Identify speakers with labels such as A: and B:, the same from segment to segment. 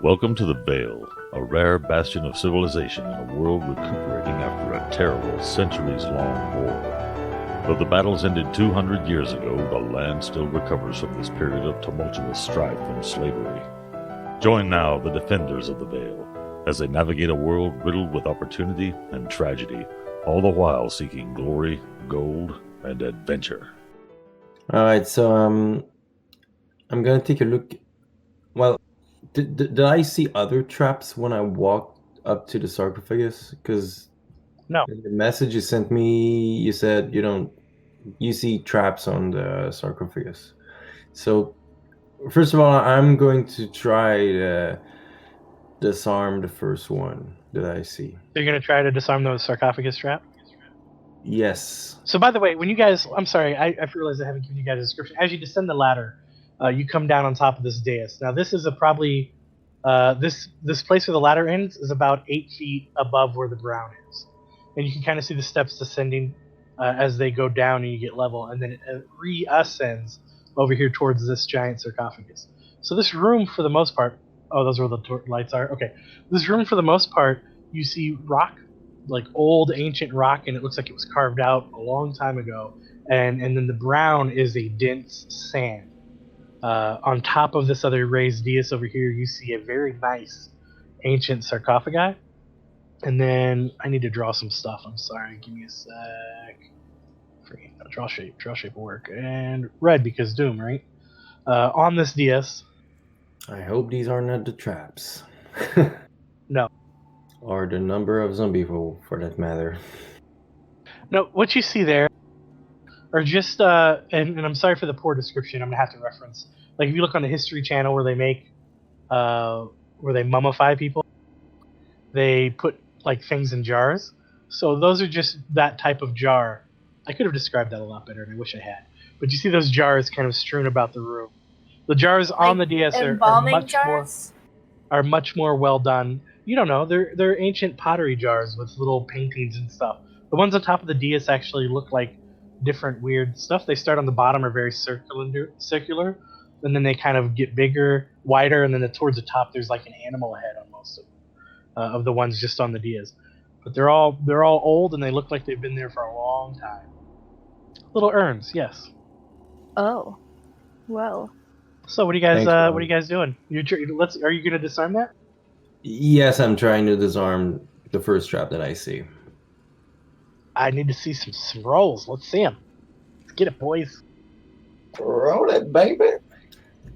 A: Welcome to the Vale, a rare bastion of civilization in a world recuperating after a terrible, centuries-long war. Though the battles ended 200 years ago, the land still recovers from this period of tumultuous strife and slavery. Join now the defenders of the Vale as they navigate a world riddled with opportunity and tragedy, all the while seeking glory, gold, and adventure.
B: All right, so I'm gonna take a look. Well, did I see other traps when I walked up to the sarcophagus? Because
C: No.
B: the message you sent me, you said you see traps on the sarcophagus. So first of all, I'm going to try to disarm the first one that I see.
C: So you're going to try to disarm the sarcophagus trap?
B: Yes.
C: So by the way, when you guys, I'm sorry, I realized I haven't given you guys a description. As you descend the ladder, you come down on top of this dais. Now this is probably, this place where the ladder ends is about 8 feet above where the ground is. And you can kind of see the steps descending as they go down and you get level. And then it re-ascends over here towards this giant sarcophagus. So this room, for the most part, oh, those are where the lights are? Okay. This room, for the most part, you see rock, like old ancient rock, and it looks like it was carved out a long time ago. And then the brown is a dense sand. On top of this other raised dais over here, you see a very nice ancient sarcophagi. And then I need to draw some stuff. I'm sorry. Give me a sec. Freaking draw shape. Draw shape will work. And red because Doom, right? On this dais.
B: I hope these are not the traps.
C: No.
B: Or the number of zombie for that matter.
C: No, what you see there are just, and I'm sorry for the poor description, I'm going to have to reference. Like, if you look on the History Channel where they make, where they mummify people, they put, like, things in jars. So those are just that type of jar. I could have described that a lot better, and I wish I had. But you see those jars kind of strewn about the room. The jars on the DS are much more well done. You don't know, they're ancient pottery jars with little paintings and stuff. The ones on top of the dais actually look like different weird stuff. They start on the bottom are very circular, and then they kind of get bigger, wider, and then towards the top there's like an animal head on most of the ones just on the dais. But they're all old and they look like they've been there for a long time. Little urns, yes.
D: Oh, well.
C: So what are you guys?
B: Thanks,
C: what are you guys doing? Are you going to disarm that?
B: Yes, I'm trying to disarm the first trap that I see.
C: I need to see some rolls. Let's see them. Let's get it, boys.
E: Roll it, baby.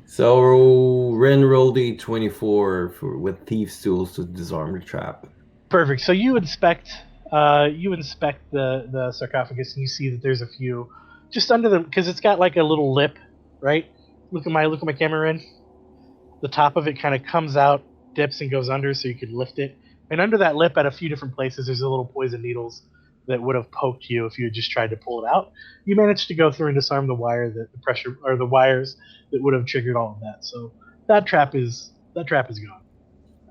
B: So Ren rolled a 24 with thieves' tools to disarm the trap.
C: Perfect. So you inspect the sarcophagus and you see that there's a few just under them because it's got like a little lip, right? Look at my camera, Ren. The top of it kind of comes out, dips and goes under, so you can lift it. And under that lip, at a few different places, there's a little poison needles that would have poked you if you had just tried to pull it out. You managed to go through and disarm the wires that would have triggered all of that. So that trap is gone.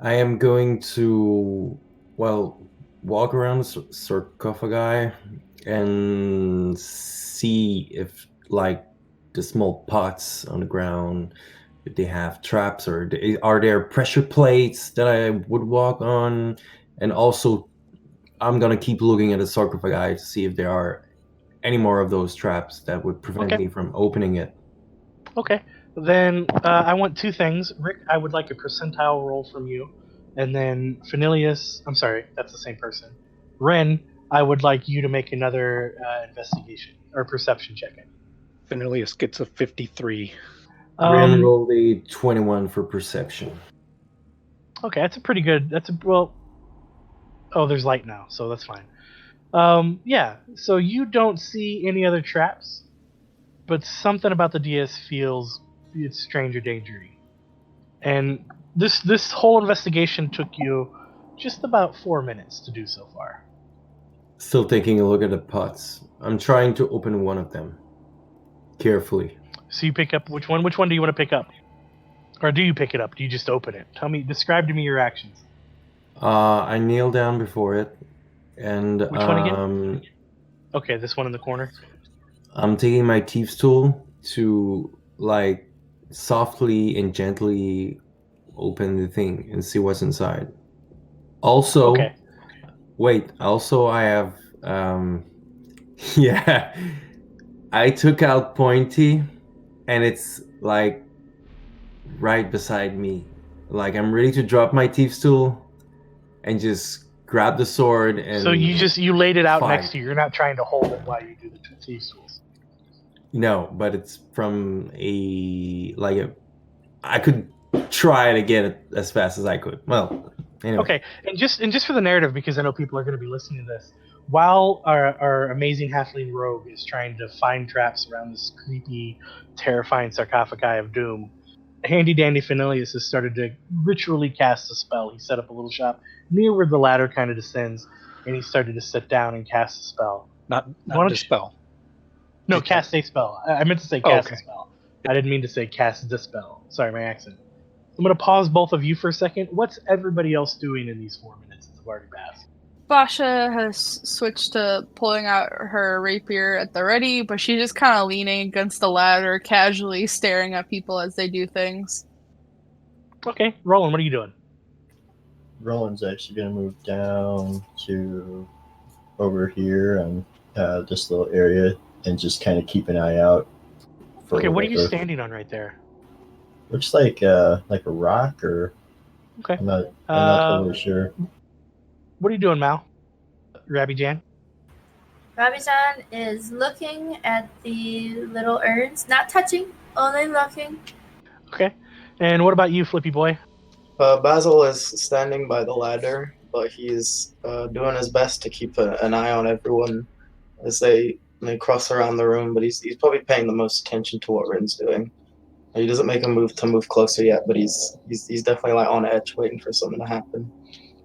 B: I am going to walk around the sarcophagi and see if like the small pots on the ground, if they have traps or are there pressure plates that I would walk on, and also I'm gonna keep looking at the sarcophagi to see if there are any more of those traps that would prevent me from opening it.
C: Okay. Then I want two things. Rick, I would like a percentile roll from you. And then Phenilius, I'm sorry, that's the same person. Ren, I would like you to make another investigation or perception check.
F: Phenilius gets a 53.
B: Ren rolled a 21 for perception.
C: Okay, that's a pretty good. Oh, there's light now, so that's fine. Yeah, so you don't see any other traps, but something about the DS feels it's strange or dangerous. And this whole investigation took you just about 4 minutes to do so far.
B: Still taking a look at the pots. I'm trying to open one of them carefully.
C: So you pick up which one? Which one do you want to pick up? Or do you pick it up? Do you just open it? Describe to me your actions.
B: I kneel down before it, and
C: which one again? Okay, this one in the corner.
B: I'm taking my thieves' tool to like softly and gently open the thing and see what's inside. Also,
C: Okay.
B: wait. Also, I have yeah. I took out Pointy, and it's like right beside me. Like I'm ready to drop my thieves tool and just grab the sword and
C: So you laid it out
B: fight.
C: next to you. You're not trying to hold it while you do the thieves tools.
B: No, but it's from I could try to get it as fast as I could. Well, anyway.
C: Okay, and just for the narrative, because I know people are going to be listening to this, while our amazing halfling rogue is trying to find traps around this creepy, terrifying sarcophagi of doom, handy dandy Fenilius has started to ritually cast a spell. He set up a little shop near where the ladder kind of descends, and he started to sit down and cast a spell.
F: Not
C: Why don't you-
F: dispel.
C: No,
F: Okay.
C: cast a spell. I meant to say
F: Oh,
C: cast
F: okay.
C: a spell. I didn't mean to say cast the spell. Sorry, my accent. I'm going to pause both of you for a second. What's everybody else doing in these 4 minutes since I've already passed?
G: Basha has switched to pulling out her rapier at the ready, but she's just kind of leaning against the ladder, casually staring at people as they do things.
C: Okay, Roland, what are you doing?
H: Roland's actually going to move down to over here on this little area and just kind of keep an eye out. For
C: Okay, what are you
H: whatever.
C: standing on right there?
H: Looks like a rock, or
C: Okay.
H: I'm not totally sure.
C: What are you doing, Mal? Rabbi Jan?
I: Rabijan is looking at the little urns, not touching, only looking.
C: Okay. And what about you, Flippy Boy?
E: Basil is standing by the ladder, but he's doing his best to keep an eye on everyone as they cross around the room. But he's probably paying the most attention to what Rin's doing. He doesn't make a move to move closer yet, but he's definitely like on edge, waiting for something to happen.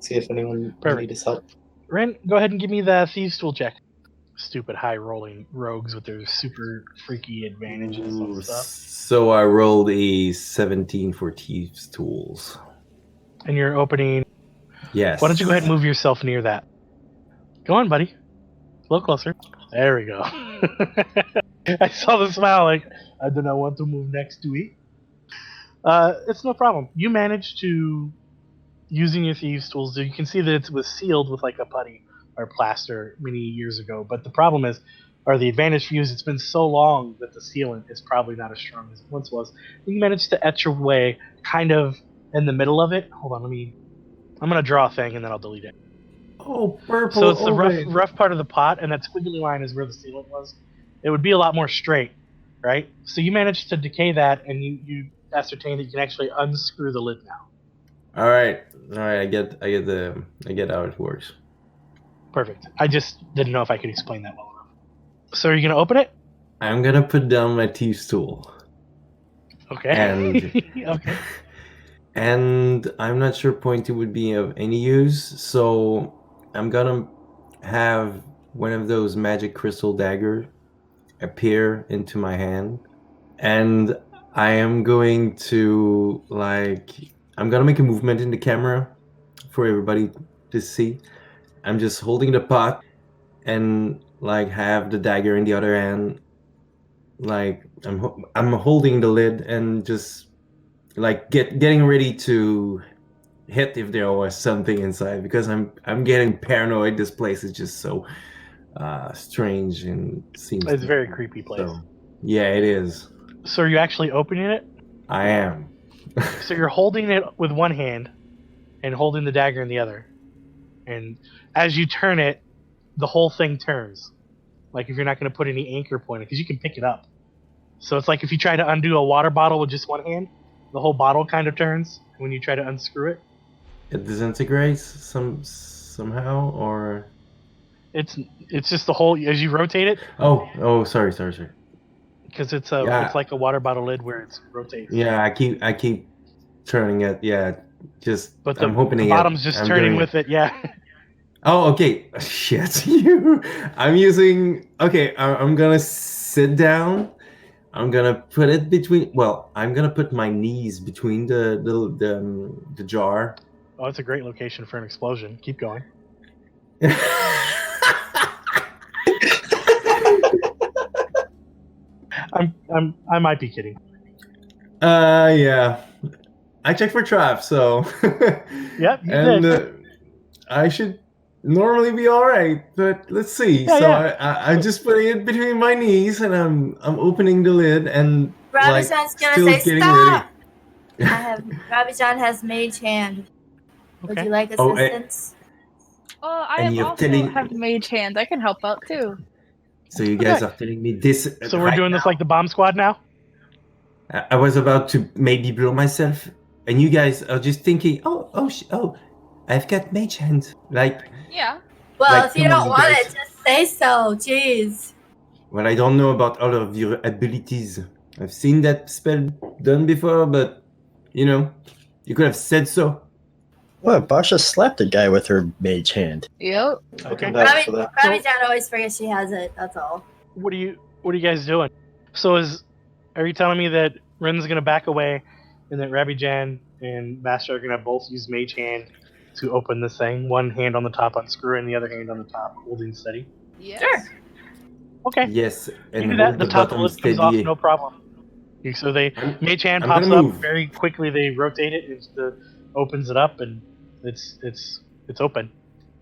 E: See if anyone needs his help.
C: Rin, go ahead and give me the thieves tool check. Stupid high rolling rogues with their super freaky advantages and stuff.
B: So I rolled a 17 for Thieves' Tools.
C: And you're opening.
B: Yes.
C: Why don't you go ahead and move yourself near that? Go on, buddy. A little closer. There we go. I saw the smile like, I do not want to move next to it. It's no problem. You managed to, using your thieves' tools, you can see that it was sealed with like a putty or plaster many years ago. But the problem is, or the advantage for you is it's been so long that the sealant is probably not as strong as it once was. You managed to etch your way kind of in the middle of it. Hold on, I'm going to draw a thing and then I'll delete it.
B: Oh, purple.
C: So it's the rough part of the pot, and that squiggly line is where the sealant was. It would be a lot more straight, right? So you managed to decay that, and you ascertain that you can actually unscrew the lid now.
B: All right. I get how it works.
C: Perfect. I just didn't know if I could explain that well enough. So are you going to open it?
B: I'm gonna put down my Thieves' Tool.
C: Okay.
B: And
C: okay.
B: And I'm not sure Pointy would be of any use, so I'm gonna have one of those magic crystal dagger appear into my hand, and I am going to I'm gonna make a movement in the camera for everybody to see. I'm just holding the pot and have the dagger in the other hand. I'm holding the lid and just getting ready to hit if there was something inside, because I'm getting paranoid. This place is just so strange and seems
C: It's a very creepy place.
B: So, yeah, it is.
C: So are you actually opening it?
B: I am.
C: So you're holding it with one hand and holding the dagger in the other. And as you turn it, the whole thing turns. Like if you're not going to put any anchor point, because you can pick it up. So it's like if you try to undo a water bottle with just one hand, the whole bottle kind of turns when you try to unscrew it.
B: It disintegrates somehow, or
C: it's just the whole as you rotate it.
B: Oh, sorry.
C: Because it's like a water bottle lid where it rotates.
B: Yeah, I keep turning it. Yeah,
C: but
B: I'm hoping
C: the bottom's just turning with it. Yeah.
B: Oh, okay. Shit, I'm using. Okay, I'm gonna sit down. I'm gonna put it between. Well, I'm gonna put my knees between the jar.
C: Oh, it's a great location for an explosion. Keep going. I might be kidding.
B: Yeah. I checked for traps, so.
C: Yep, you
B: and
C: did.
B: I should normally be all right, but let's see.
C: Yeah,
B: so
C: yeah.
B: I'm just putting it between my knees, and I'm opening the lid, and
I: Ravi-chan's gonna
B: still
I: say,
B: getting
I: "Stop!"
B: ready.
I: I have Ravi-chan has mage hand. Would
C: Okay.
I: you like
B: Oh,
I: assistance?
G: Oh, I
B: And
G: have
B: you're
G: also
B: telling-
G: have mage hand. I can help out too.
B: So you guys
C: Okay.
B: are telling me this.
C: So we're
B: right
C: doing this
B: now?
C: like the bomb squad now?
B: I was about to maybe blow myself, and you guys are just thinking, oh, I've got mage hand. Like,
G: Yeah.
I: Well,
B: Like,
I: if you
B: come on,
I: don't
B: you
I: want
B: guys.
I: it, just say so. Jeez.
B: well, I don't know about all of your abilities. I've seen that spell done before, but you know, you could have said so.
H: What? Basha slapped a guy with her mage hand.
G: Yep.
E: I
C: Okay.
E: can vouch for that.
I: Ravi-chan always forgets she has it. That's all.
C: What are you guys doing? So are you telling me that Rin's gonna back away and that Rabi-Jan and Bastion are gonna both use Mage Hand to open this thing? One hand on the top unscrewing, the other hand on the top holding steady.
G: Yes.
I: Sure.
C: Okay.
B: Yes,
C: You
B: and
C: do that,
B: hold
C: the
B: the
C: top
B: bottom
C: lid comes off,
B: steady.
C: no problem. So they Mage Hand
B: I'm
C: pops
B: gonna
C: up
B: move.
C: very quickly. They rotate it, opens it up, and it's open.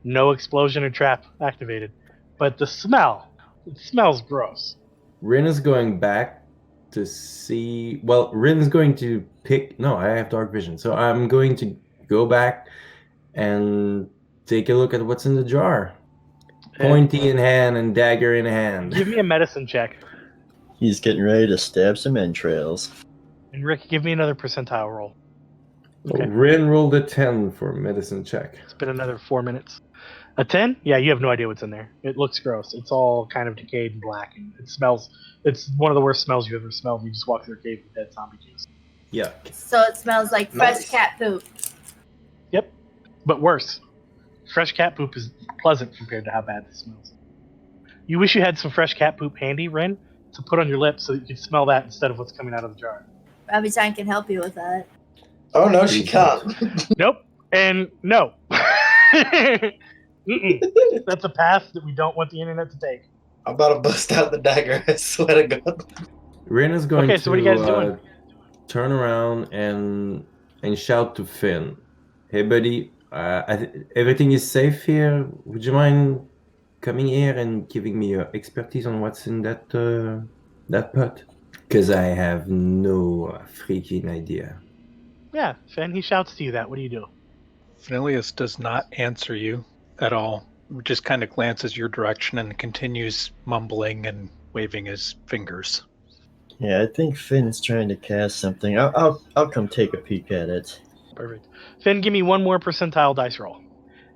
C: No explosion or trap activated, but the smell. It smells gross.
B: Rin is going back to see. Well, Rin's going to pick. No, I have dark vision, so I'm going to go back and take a look at what's in the jar. Pointy in hand and dagger in hand.
C: Give me a medicine check.
H: He's getting ready to stab some entrails.
C: And Rick, give me another percentile roll. Okay.
B: Rin rolled a 10 for medicine check.
C: It's been another 4 minutes. A 10? Yeah, you have no idea what's in there. It looks gross. It's all kind of decayed and black, and it smells. It's one of the worst smells you've ever smelled. You just walk through a cave with dead zombie juice.
B: Yeah.
I: So it smells like fresh
E: Nice.
I: cat poop.
C: Yep, but worse. Fresh cat poop is pleasant compared to how bad this smells. You wish you had some fresh cat poop handy, Ren, to put on your lips so that you could smell that instead of what's coming out of the jar.
I: Ravi-chan can help you with that.
E: Oh no, she can't.
C: Nope, and no. Mm-mm. That's a path that we don't want the internet to take.
E: I'm about to bust out the dagger. I swear to God.
B: Rin is going
C: Okay,
B: to
C: so what are you guys doing?
B: turn around and shout to Finn. Hey, buddy, everything is safe here. Would you mind coming here and giving me your expertise on what's in that pot? Because I have no freaking idea.
C: Yeah, Finn, he shouts to you that. What do you do?
F: Fenilius does not answer you at all. Just kind of glances your direction and continues mumbling and waving his fingers.
H: Yeah, I think Finn's trying to cast something. I'll come take a peek at it.
C: Perfect. Finn, give me one more percentile dice roll.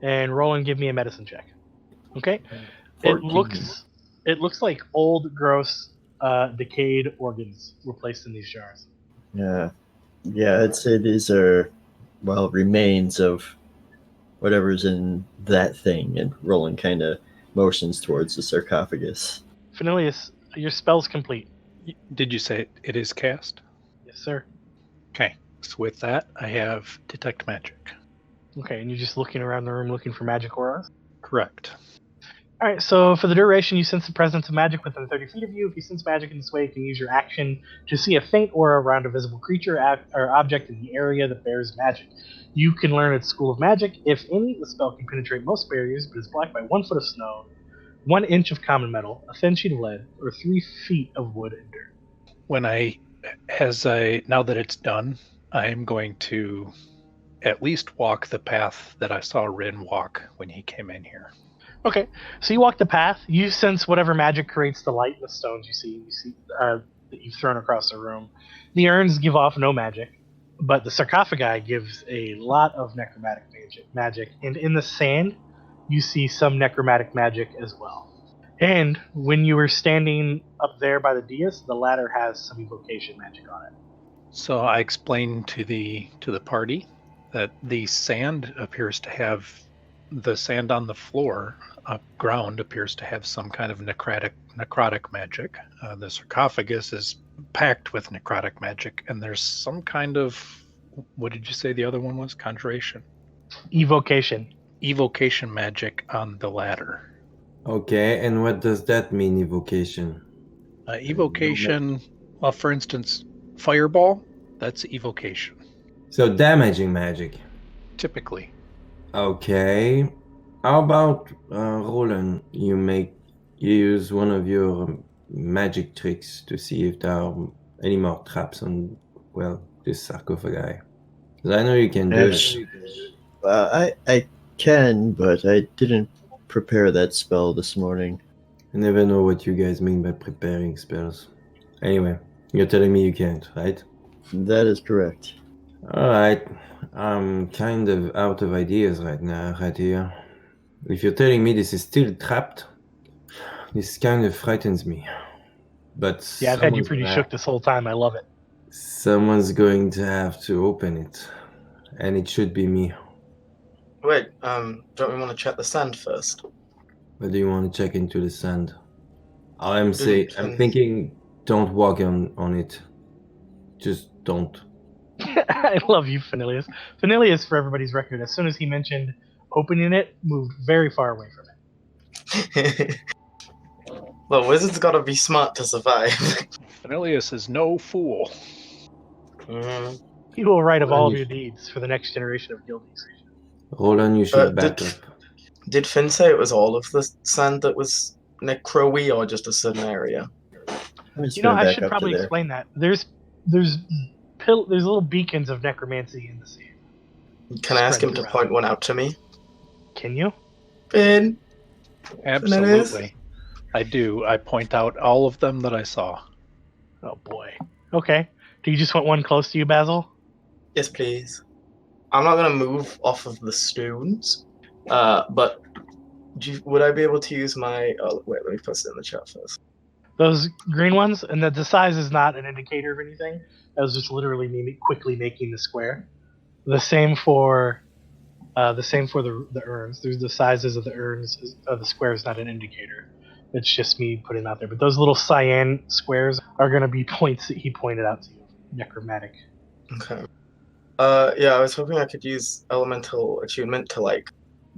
C: And Roland, give me a medicine check. Okay?
B: 14.
C: It looks like old, gross, decayed organs were placed in these jars.
H: Yeah, I'd say these are, well, remains of whatever's in that thing. And Roland kind of motions towards the sarcophagus.
C: Fenilius, your spell's complete.
F: Did you say it is cast?
C: Yes, sir.
F: Okay, so with that, I have Detect Magic.
C: Okay, and you're just looking around the room looking for magic auras?
F: Correct.
C: Alright, so for the duration, you sense the presence of magic within 30 feet of you. If you sense magic in this way, you can use your action to see a faint aura around a visible creature or object in the area that bears magic. You can learn its school of magic. If any, the spell can penetrate most barriers, but is blocked by 1 foot of snow, 1 inch of common metal, a thin sheet of lead, or 3 feet of wood and dirt.
F: Now that it's done, I am going to at least walk the path that I saw Rin walk when he came in here.
C: Okay, so you walk the path. You sense whatever magic creates the light in the stones you see that you've thrown across the room. The urns give off no magic, but the sarcophagi gives a lot of necromantic magic. And in the sand, you see some necromantic magic as well. And when you were standing up there by the dais, the ladder has some evocation magic on it.
F: So I explained to the party that the sand on the floor ground appears to have some kind of necrotic magic. The sarcophagus is packed with necrotic magic, and there's some kind of, what did you say the other one was? Conjuration?
C: Evocation
F: magic on the ladder.
B: Okay, and what does that mean, evocation?
F: Evocation, well, for instance, fireball, that's evocation.
B: So damaging magic.
F: Typically.
B: Okay. How about Roland? You use one of your magic tricks to see if there are any more traps on this sarcophagi. 'Cause I know you can do it.
H: I can, but I didn't prepare that spell this morning.
B: I never know what you guys mean by preparing spells. Anyway, you're telling me you can't, right?
H: That is correct.
B: Alright. I'm kind of out of ideas right now, right here. If you're telling me this is still trapped, this kind of frightens me. But
C: Yeah, I've had you
B: someone's
C: pretty
B: gonna
C: shook this whole time. I love it.
B: Someone's going to have to open it. And it should be me.
E: Wait, don't we want to check the sand first?
B: But do you want to check into the sand? I'm
E: Didn't-
B: thinking don't walk on it. Just don't.
C: I love you, Fenilius. Fenilius, for everybody's record, as soon as he mentioned opening it, moved very far away from it.
E: Well, wizards gotta be smart to survive.
F: Fenilius is no fool.
E: Mhm.
C: He will write of all of your deeds for the next generation of guildies.
B: Roland, you should back
E: did-
B: up.
E: Did Finn say it was all of the sand that was necro-y or just a certain area?
H: I'm just
C: You know,
H: gonna
C: I
H: back
C: should
H: up to
C: probably
H: there.
C: explain that. There's little beacons of necromancy in the sea.
E: Can I ask
C: Spread
E: him to
C: around.
E: point one out to me?
C: Can you?
E: Finn!
F: Absolutely. I do. I point out all of them that I saw.
C: Oh boy. Okay. Do you just want one close to you, Basil?
E: Yes, please. I'm not gonna move off of the stones, but would I be able to use my... Oh, wait, let me post it in the chat first.
C: Those green ones, and the size is not an indicator of anything. That was just literally me quickly making the square. The same for the urns. There's the sizes of the urns of the squares, not an indicator. It's just me putting it out there. But those little cyan squares are going to be points that he pointed out to you. Necromantic.
E: Okay. Yeah, I was hoping I could use elemental attunement to like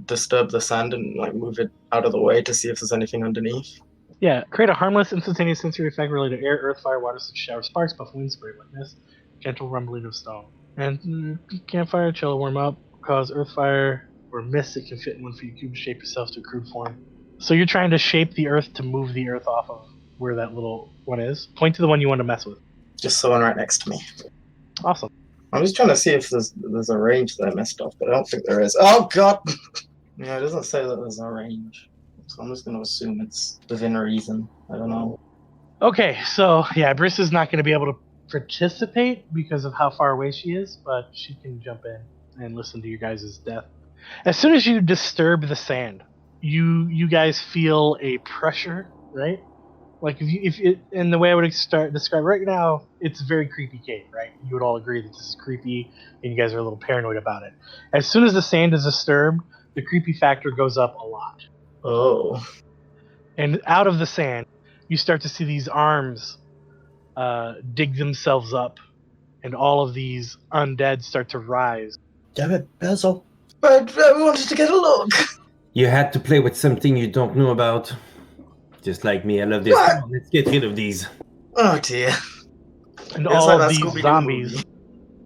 E: disturb the sand and like move it out of the way to see if there's anything underneath.
C: Yeah, create a harmless instantaneous sensory effect related to air, earth, fire, water, such shower, sparks, buff, wind, spray, wetness, gentle rumbling of stone. And campfire, chill, warm up, cause earth fire or mist that can fit in 1 feet cube, shape yourself to a crude form. So you're trying to shape the earth to move the earth off of where that little one is. Point to the one you want to mess with.
E: Just the one right next to me.
C: Awesome.
E: I'm just trying to see if there's a range that I messed up, but I don't think there is. Oh god! Yeah, it doesn't say that there's a range. So I'm just going to assume it's within reason. I don't know.
C: Okay, so yeah, Brissa's not going to be able to participate because of how far away she is, but she can jump in and listen to your guys' death. As soon as you disturb the sand, you guys feel a pressure, right? Like and the way I would describe right now, it's a very creepy cave, right? You would all agree that this is creepy, and you guys are a little paranoid about it. As soon as the sand is disturbed, the creepy factor goes up a lot.
E: Oh.
C: And out of the sand, you start to see these arms dig themselves up, and all of these undead start to rise.
H: Damn it, Basil.
E: But we wanted to get a look!
B: You had to play with something you don't know about. Just like me, I love this.
E: What?
B: Come on, let's get rid of these.
E: Oh dear.
C: And
E: It's
C: all
E: like
C: of
E: that
C: these
E: Scooby-Doo
C: zombies
E: movie.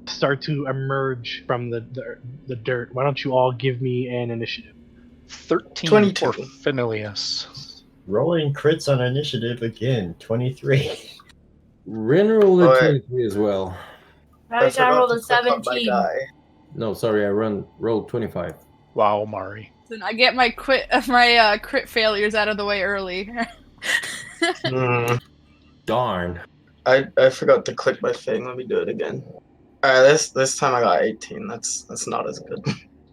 C: start to emerge from the dirt. Why don't you all give me an initiative?
F: 13
E: 22.
F: for Fenilius.
H: Rolling crits on initiative again. 23.
B: Ren rolled a
E: Alright.
B: 23 as well.
I: Ravi John rolled a
E: to click up my
I: 17.
E: die.
B: No, sorry, I rolled 25.
F: Wow, Mari.
G: Then I get my crit failures out of the way early.
B: Darn.
E: I forgot to click my thing. Let me do it again. Alright, this time I got 18. That's not as good.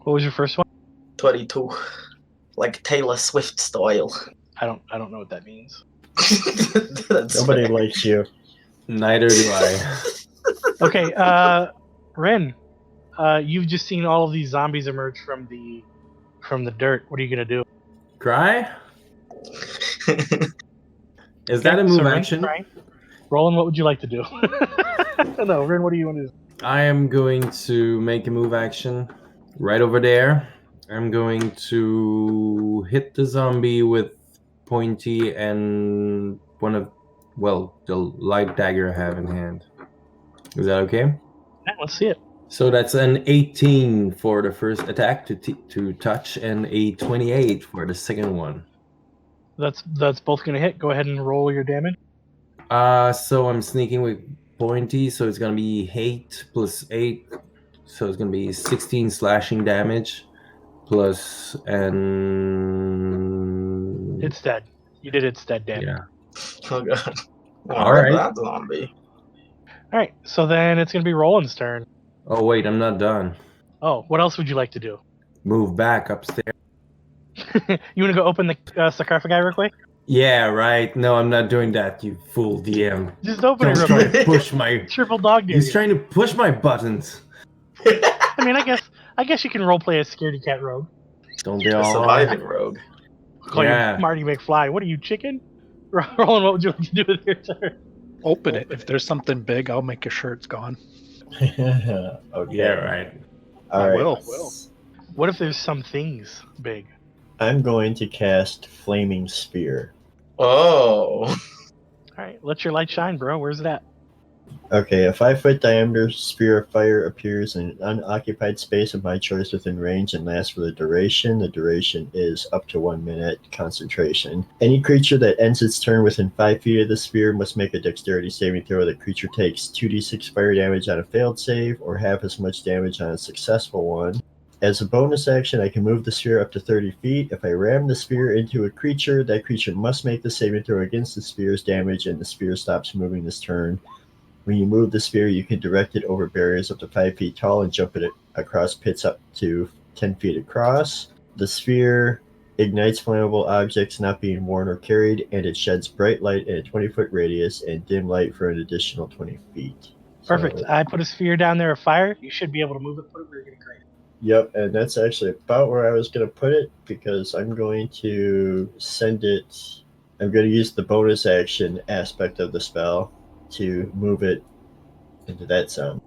C: What was your first one?
E: 22. Like Taylor Swift style.
C: I don't know what that means.
E: That's
H: Nobody
E: fair.
H: likes you.
B: Neither do I.
C: Okay, Ren, you've just seen all of these zombies emerge from the dirt. What are you gonna do?
B: Cry? Is that a move
C: Ren's
B: action?
C: crying. Roland, what would you like to do? No, Ren, what do you want to do?
B: I am going to make a move action right over there. I'm going to hit the zombie with pointy and the light dagger I have in hand. Is that okay?
C: Yeah, let's see it.
B: So that's an 18 for the first attack to touch, and a 28 for the second one.
C: That's both gonna hit. Go ahead and roll your damage.
B: So I'm sneaking with pointy, so it's gonna be 8 plus 8, so it's gonna be 16 slashing damage, plus and
C: It's dead. You did its dead damage.
B: yeah.
E: Oh god.
B: All right.
E: That zombie.
C: All right. So then it's gonna be Roland's turn.
B: Oh wait, I'm not done.
C: Oh, what else would you like to do?
B: Move back upstairs.
C: You want to go open the sarcophagi real quick?
B: Yeah, right. No, I'm not doing that. You fool, DM.
C: Just open it
B: Don't
C: real
B: try
C: quick.
B: to push my.
C: Triple dog dare
B: He's
C: you.
B: trying to push my buttons.
C: I mean, I guess you can roleplay as scaredy cat rogue.
B: Don't they
E: A
B: all?
E: surviving rogue.
C: Call you
B: Yeah.
C: Marty McFly. What are you, chicken? Roland, what would you like to do with your turn?
F: Open it. If there's something big, I'll make sure it's gone.
H: Okay.
B: Yeah, right.
H: All
F: I
H: right.
F: will.
C: What if there's some things big?
H: I'm going to cast Flaming Spear.
E: Oh.
C: All right, let your light shine, bro. Where's it at?
H: Okay, a 5-foot diameter spear of fire appears in an unoccupied space of my choice within range and lasts for the duration. The duration is up to 1 minute concentration. Any creature that ends its turn within 5 feet of the spear must make a dexterity saving throw. The creature takes 2d6 fire damage on a failed save or half as much damage on a successful one. As a bonus action, I can move the sphere up to 30 feet. If I ram the sphere into a creature, that creature must make the saving throw against the sphere's damage and the sphere stops moving this turn. When you move the sphere, you can direct it over barriers up to 5 feet tall and jump it across pits up to 10 feet across. The sphere ignites flammable objects not being worn or carried, and it sheds bright light in a 20-foot radius and dim light for an additional 20 feet.
C: Perfect.
H: So,
C: I put a sphere down there of fire. You should be able to move it. Put it where you're gonna create.
H: yep, and that's actually about where I was going to put it because I'm going to send it. I'm going to use the bonus action aspect of the spell to move it into that zone.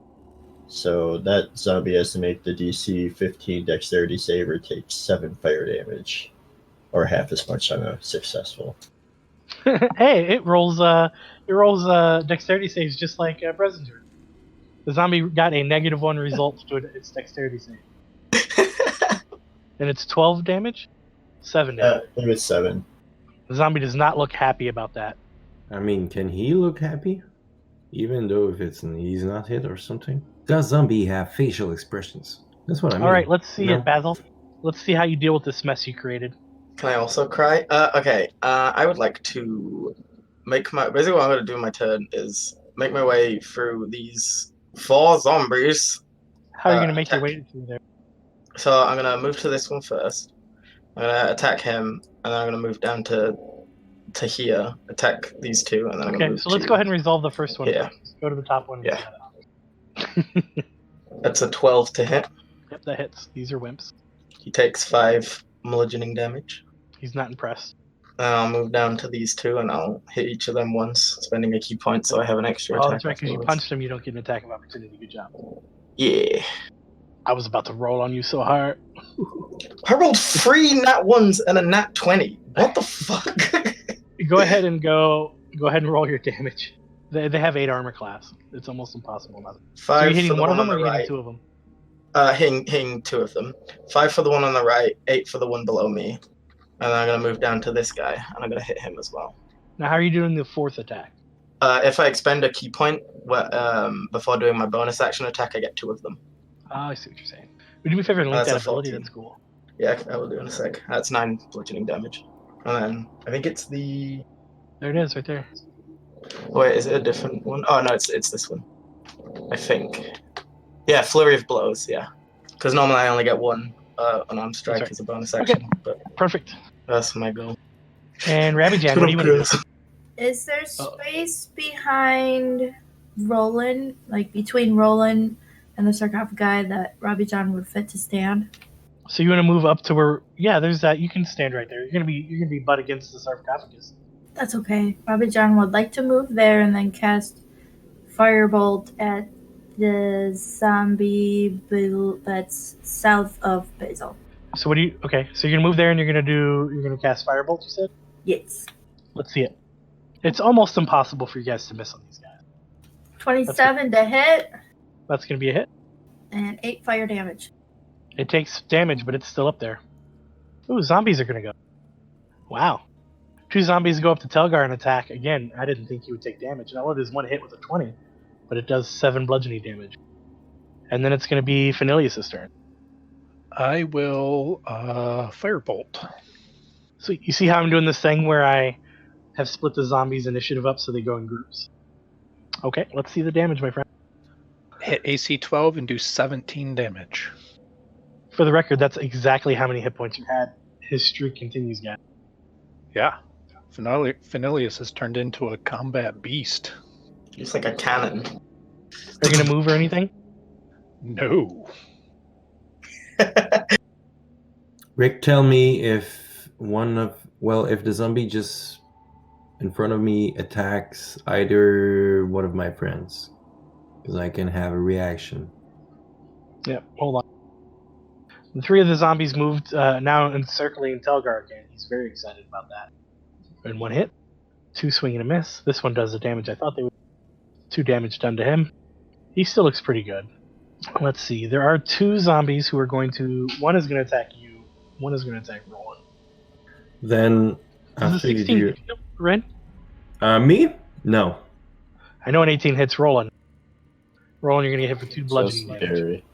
H: So that zombie has to make the DC 15 dexterity save or take 7 fire damage, or half as much on a successful.
C: Hey, it rolls dexterity saves just like Brezinger. The zombie got a -1 result to its dexterity save. And it's 12 damage? 7 damage.
H: It was 7.
C: The zombie does not look happy about that.
B: I mean, can he look happy? Even though if he's not hit or something? Does zombie have facial expressions? That's what I mean.
C: All right, let's see
B: No.
C: it, Basil. Let's see how you deal with this mess you created.
E: Can I also cry? Okay. I would like to make my. Basically, what I'm going to do in my turn is make my way through these 4 zombies.
C: How are you going to make your
E: attack.
C: way through there?
E: So I'm going to move to this one first. I'm going to attack him, and then I'm going to move down to here, attack these 2, and then I'm going to
C: Okay,
E: move
C: so let's
E: to-
C: go ahead and resolve the first one.
E: Yeah.
C: First. Go to the top one.
E: Yeah. That's a 12 to hit.
C: Yep, that hits. These are wimps.
E: He takes 5 bludgeoning damage.
C: He's not impressed.
E: Then I'll move down to these 2, and I'll hit each of them once, spending a key point, so I have an extra
C: Oh,
E: attack.
C: that's right, because you
E: afterwards.
C: punched him, you don't get an attack of opportunity. Good job.
E: Yeah.
C: I was about to roll on you so hard.
E: I rolled 3 nat 1s and a nat 20. What the fuck?
C: Go ahead and roll your damage. They have 8 armor class. It's almost impossible not to. So
E: 5
C: you're
E: for
C: hitting
E: the
C: one of
E: one
C: them
E: on
C: or
E: the
C: you're hitting
E: right.
C: 2 of them?
E: Hitting 2 of them. 5 for the one on the right, 8 for the one below me. And then I'm going to move down to this guy, and I'm going to hit him as well.
C: Now, how are you doing the 4th attack?
E: If I expend a key point before doing my bonus action attack, I get 2 of them.
C: Oh, I see what you're saying. Would you do me a favor and link
E: That's
C: that
E: a
C: ability?
E: 14.
C: That's cool.
E: Yeah, I will do in a sec. That's 9 bludgeoning damage. And then I think it's the...
C: There it is, right there.
E: Wait, is it a different one? Oh, no, it's this one. I think. Yeah, Flurry of Blows, yeah. Because normally I only get 1 unarmed strike
C: right.
E: as a bonus action, but
C: Perfect.
E: that's my goal.
C: And Rabbi Jan, what do you want to do?
I: Is there space behind Roland, like between Roland and the sarcophagi that Robbie John would fit to stand?
C: So you want to move up to where? Yeah, there's that. You can stand right there. You're gonna be butt against the sarcophagus.
I: That's okay. Robbie John would like to move there and then cast Firebolt at the zombie that's south of Basil.
C: So what do you? Okay, so you're gonna move there and you're gonna cast Firebolt. You said.
I: Yes.
C: Let's see it. It's almost impossible for you guys to miss on these guys.
I: 27 to hit.
C: That's gonna be a hit.
I: and 8 fire damage.
C: It takes damage, but it's still up there. Ooh, zombies are gonna go. Wow. 2 zombies go up to Telgar and attack. Again, I didn't think he would take damage. Now it is 1 hit with a 20, but it does 7 bludgeoning damage. And then it's gonna be Phanilius' turn.
F: I will firebolt.
C: So you see how I'm doing this thing where I have split the zombies' initiative up so they go in groups? Okay, let's see the damage, my friend.
F: Hit AC 12 and do 17 damage.
C: For the record, that's exactly how many hit points you had. His streak continues, guys.
F: Yeah. Phanilius has turned into a combat beast.
E: He's like a cannon.
C: Are you gonna move or anything?
F: No.
B: Rick, tell me if if the zombie just in front of me attacks either one of my friends, because I can have a reaction.
C: Yep, hold on. The 3 of the zombies moved, now encircling Telgar again. He's very excited about that. And 1 hit. 2 swing and a miss. This one does the damage I thought they would. 2 damage done to him. He still looks pretty good. Let's see. There are 2 zombies who are going to... One is going to attack you. One is going to attack Roland.
B: Then
C: Does a
B: after you
C: 16
B: do
C: hit you, Ren?
B: me? No.
C: I know an 18 hits Roland. Roland, you're going to get hit for 2
H: So
C: bludgeoning damage.
H: scary.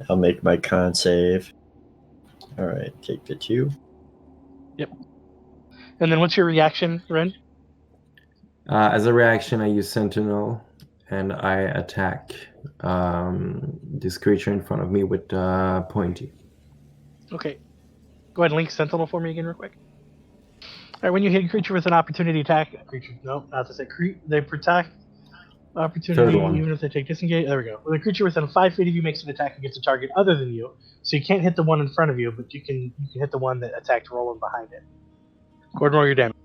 H: I'll make my con save. Alright, take the 2.
C: And then what's your reaction, Ren?
B: As a reaction, I use Sentinel, and I attack this creature in front of me with pointy.
C: Okay. Go ahead and link Sentinel for me again real quick. Alright, when you hit a creature with an opportunity attack... not to say they protect opportunity
B: Third one.
C: even if they take disengage. There we go. When a creature within 5 feet of you makes an attack against a target other than you, so you can't hit the one in front of you, but you can hit the one that attacked Roland behind it. Go ahead and roll your damage.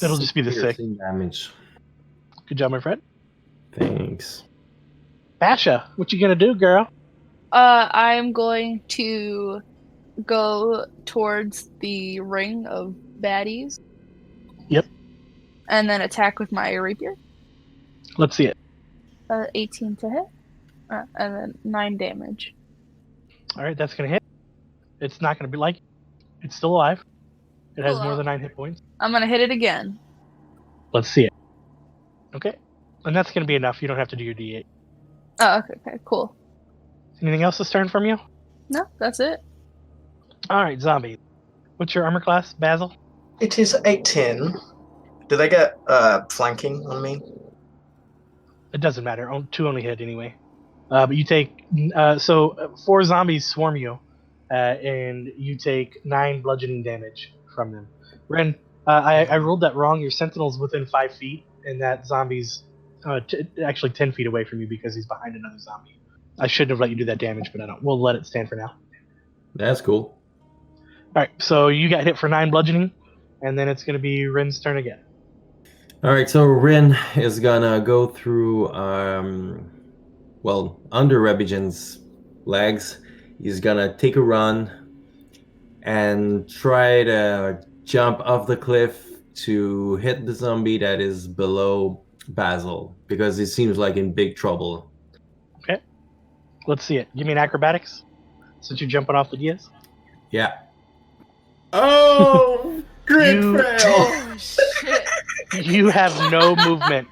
C: It'll just be the 6.
B: Piercing damage.
C: Good job, my friend.
B: Thanks.
C: Basha, what you gonna do, girl?
G: I'm going to go towards the ring of baddies.
C: Yep.
G: And then attack with my rapier.
C: Let's see it.
G: 18 to hit. And then 9 damage.
C: Alright, that's gonna hit. It's not gonna be like... It's still alive. It has
G: Cool.
C: more than 9 hit points.
G: I'm gonna hit it again.
C: Let's see it. Okay. And that's gonna be enough. You don't have to do your D8.
G: Oh, okay, cool.
C: Anything else this turn from you?
G: No, that's it.
C: Alright, zombie. What's your armor class, Basil?
E: It is 18. Did I get flanking on me?
C: It doesn't matter. 2 only hit anyway. But you take... 4 zombies swarm you. And you take 9 bludgeoning damage from them. Ren, I rolled that wrong. Your sentinel's within 5 feet, and that zombie's actually 10 feet away from you because he's behind another zombie. I shouldn't have let you do that damage, but I don't. We'll let it stand for now.
B: That's cool.
C: Alright, so you got hit for 9 bludgeoning, and then it's going to be Ren's turn again.
B: Alright, so Rin is gonna go through, under Rebigen's legs. He's gonna take a run and try to jump off the cliff to hit the zombie that is below Basil, because he seems like in big trouble.
C: Okay. Let's see it. Give me an acrobatics, since you're jumping off the Diaz.
B: Yeah. Oh, crit
C: You-
B: fail!
G: Oh, shit.
C: You have no movement.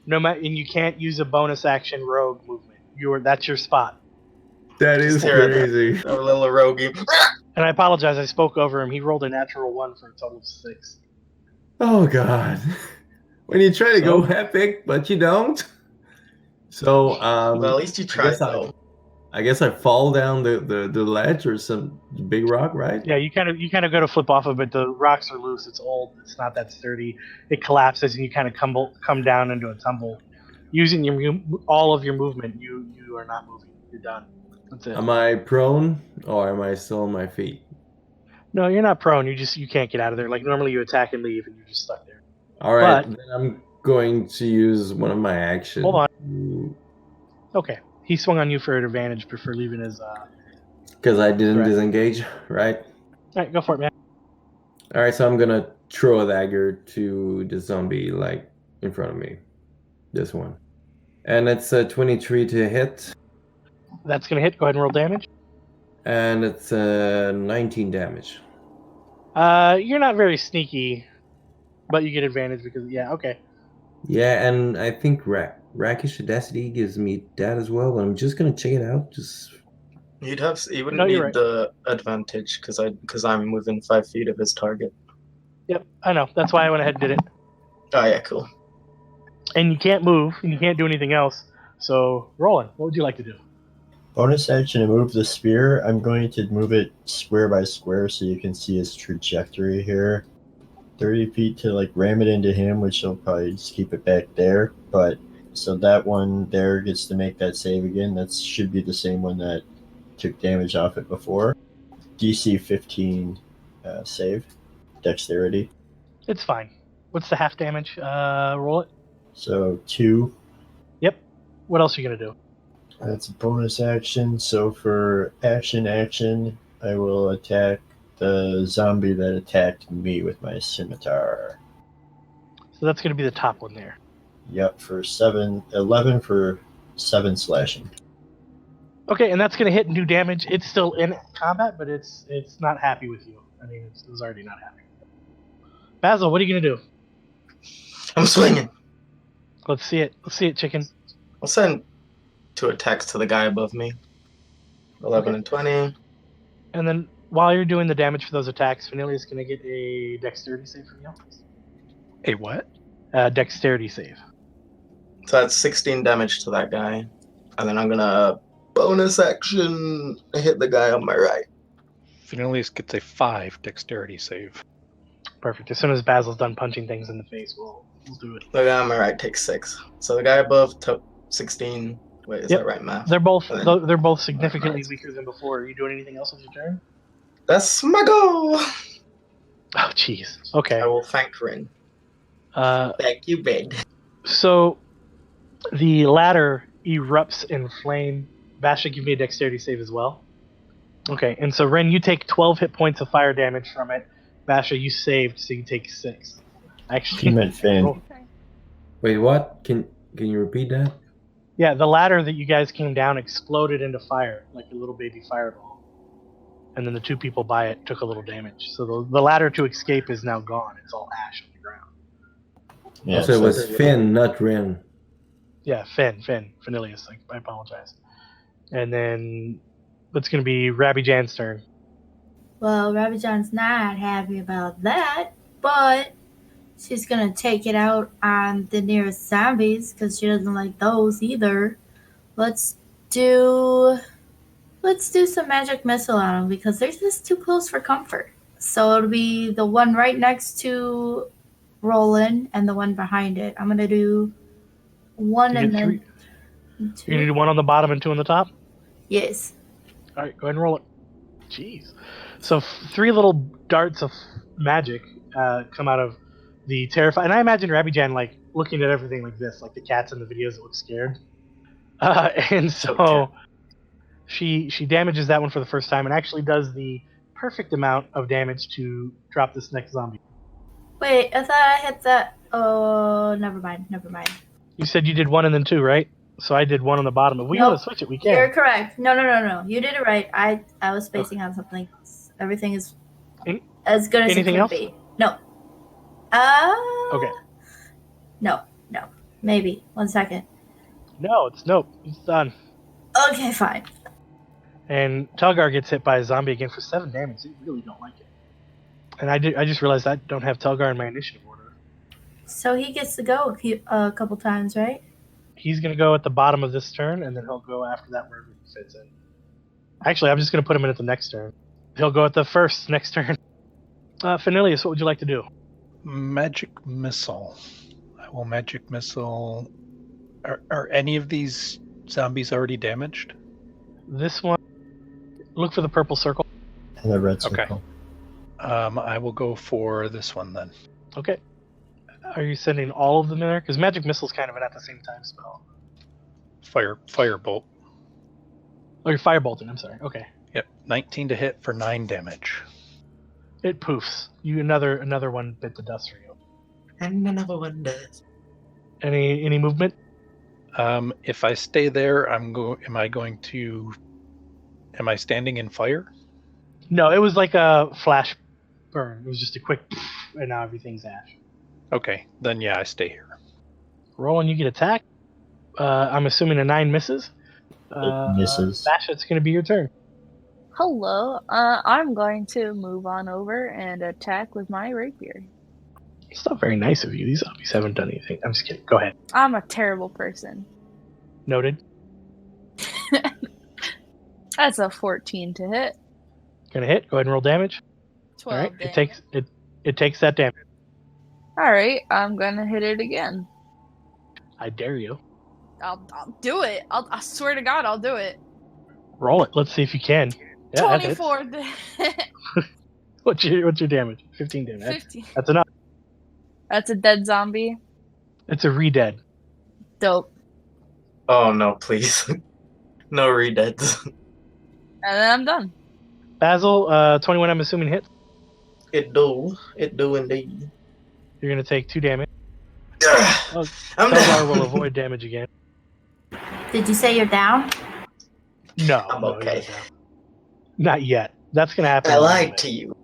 C: And you can't use a bonus action rogue movement. That's your spot.
B: That is
E: Just hear it.
B: crazy.
E: A little roguey.
C: And I apologize, I spoke over him. He rolled a natural 1 for a total of 6.
B: Oh god. When you try to go epic, but you don't. So
E: Well, at least you tried, though.
B: I guess I fall down the ledge or some big rock, right?
C: Yeah, you kind of go to flip off of it. The rocks are loose. It's old. It's not that sturdy. It collapses and you kind of come down into a tumble. Using all of your movement, you are not moving. You're done. That's it.
B: Am I prone or am I still on my feet?
C: No, you're not prone. You can't get out of there. Like normally you attack and leave, and you're just stuck there.
B: All right,
C: But-
B: then I'm going to use one of my actions.
C: Hold on. Okay, he swung on you for an advantage for leaving his.
B: Because I didn't
C: Right.
B: disengage, right?
C: All right, go for it, man.
B: All right, so I'm gonna throw a dagger to the zombie like in front of me. This one, and it's a 23 to hit.
C: That's going to hit. Go ahead and roll damage.
B: And it's 19 damage.
C: You're not very sneaky, but you get advantage because, yeah, okay.
B: Yeah, and I think Rakish Audacity gives me that as well, but I'm just going to check it out.
E: You wouldn't
C: No, you're
E: need
C: right.
E: the advantage because I'm within 5 feet of his target.
C: Yep, I know. That's why I went ahead and did it.
E: Oh yeah, cool.
C: And you can't move, and you can't do anything else. So, Roland, what would you like to do?
H: Bonus action to move the spear. I'm going to move it square by square so you can see its trajectory here. 30 feet to like ram it into him, which will probably just keep it back there. But so that one there gets to make that save again. That should be the same one that took damage off it before. DC 15 save. Dexterity.
C: It's fine. What's the half damage? Roll it.
H: So 2.
C: Yep. What else are you going to do?
H: That's a bonus action. So for action, I will attack the zombie that attacked me with my scimitar.
C: So that's going to be the top one there.
H: Yep, for 11 for 7 slashing.
C: Okay, and that's going to hit and do damage. It's still in combat, but it's not happy with you. I mean, it's already not happy. Basil, what are you going to do?
E: I'm swinging.
C: Let's see it. Let's see it, chicken.
E: I'll send 2 attacks to the guy above me. 11 and 20.
C: And then while you're doing the damage for those attacks, Vanillia's going to get a dexterity save from you.
F: A what?
C: Dexterity save.
E: So that's 16 damage to that guy. And then I'm going to bonus action hit the guy on my right.
F: Fenilius gets a 5 dexterity save.
C: Perfect. As soon as Basil's done punching things in the face, we'll do it.
E: The guy on my right takes 6. So the guy above took 16. Wait, is that right math?
C: They're both significantly weaker than before. Are you doing anything else with your turn?
E: That's my goal.
C: Oh, jeez. Okay.
E: I will thank Rin. Thank you, Bed.
C: So the ladder erupts in flame. Basha, give me a dexterity save as well. Okay, and so Ren, you take 12 hit points of fire damage from it. Basha, you saved, so you take 6. Actually,
H: You meant Finn.
C: roll-
B: Wait, what? Can you repeat that?
C: Yeah, the ladder that you guys came down exploded into fire, like a little baby fireball. And then the 2 people by it took a little damage. So the ladder to escape is now gone. It's all ash on the ground.
H: Yeah,
B: Also, it was Finn, not Rin.
C: Yeah, Fenilius. I apologize. And then it's going to be Rabbi Jan's turn.
I: Well, Rabbit John's not happy about that, but she's gonna take it out on the nearest zombies because she doesn't like those either. Let's do some magic missile on them because they're just too close for comfort. So it'll be the one right next to Roland and the one behind it. I'm gonna do one
C: You
I: and
C: get
I: then
C: 3.
I: two.
C: You're going to do 1 on the bottom and 2 on the top?
I: Yes.
C: All right, go ahead and roll it. Jeez. So 3 little darts of magic come out of the terrified. And I imagine Rabbi Jan like looking at everything like this, like the cats in the videos that look scared. And so she damages that one for the first time and actually does the perfect amount of damage to drop this next zombie.
I: Wait, I thought I hit that. Oh, never mind.
C: You said you did 1 and then 2, right? So I did 1 on the bottom. If we
I: Nope.
C: want to switch it, we can.
I: You're correct. No. You did it right. I was spacing on something. Everything is as good as
C: Anything
I: it could
C: else?
I: be. No.
C: Okay.
I: No. Maybe. 1 second.
C: No, it's done.
I: Okay, fine.
C: And Telgar gets hit by a zombie again for 7 damage. They really don't like it. And I just realized I don't have Telgar in my initiative order.
I: So he gets to go a couple times, right?
C: He's going to go at the bottom of this turn, and then he'll go after that wherever he fits in. Actually, I'm just going to put him in at the next turn. He'll go at the first next turn. Fenilius, what would you like to do?
F: Magic missile. I will magic missile. Are any of these zombies already damaged?
C: This one, look for the purple circle.
H: And the red
F: Okay.
H: circle.
F: I will go for this one then.
C: Okay. Are you sending all of them in there? Because magic missile's kind of an at the same time spell.
F: Firebolt.
C: Oh, you're firebolting. I'm sorry. Okay.
F: Yep, 19 to hit for 9 damage.
C: It poofs. Another one bit the dust for you.
E: And another one does.
C: Any movement?
F: If I stay there, am I standing in fire?
C: No, it was like a flash burn. It was just a quick, and now everything's ash.
F: Okay, then yeah, I stay here.
C: Roland, you get attacked. I'm assuming a 9 misses.
H: Misses.
C: Basha, it's going to be your turn.
D: Hello. I'm going to move on over and attack with my rapier.
C: It's not very nice of you. These zombies haven't done anything. I'm just kidding. Go ahead.
D: I'm a terrible person.
C: Noted.
G: That's a 14 to hit.
C: Gonna hit. Go ahead and roll damage.
G: 12
C: All right.
G: damage.
C: It takes that damage.
G: Alright, I'm gonna hit it again.
C: I dare you.
G: I'll do it. I swear to God, I'll do it.
C: Roll it. Let's see if you can. Yeah, that hits.
G: 24 to hit.
C: What's your damage? 15 damage.
G: 15.
C: That's enough.
G: That's a dead zombie.
C: It's a re-dead.
G: Dope.
E: Oh no, please. No redeads.
G: And then I'm done.
C: Basil, 21, I'm assuming hits.
E: It do indeed.
C: You're gonna take 2 damage. Oh,
E: I'm
C: Telgar
E: down.
C: will avoid damage again.
I: Did you say you're down?
C: No,
E: I'm
C: no,
E: okay.
C: he's not. Not yet. That's gonna happen.
E: I
C: in a little
E: lied
C: bit.
E: to you.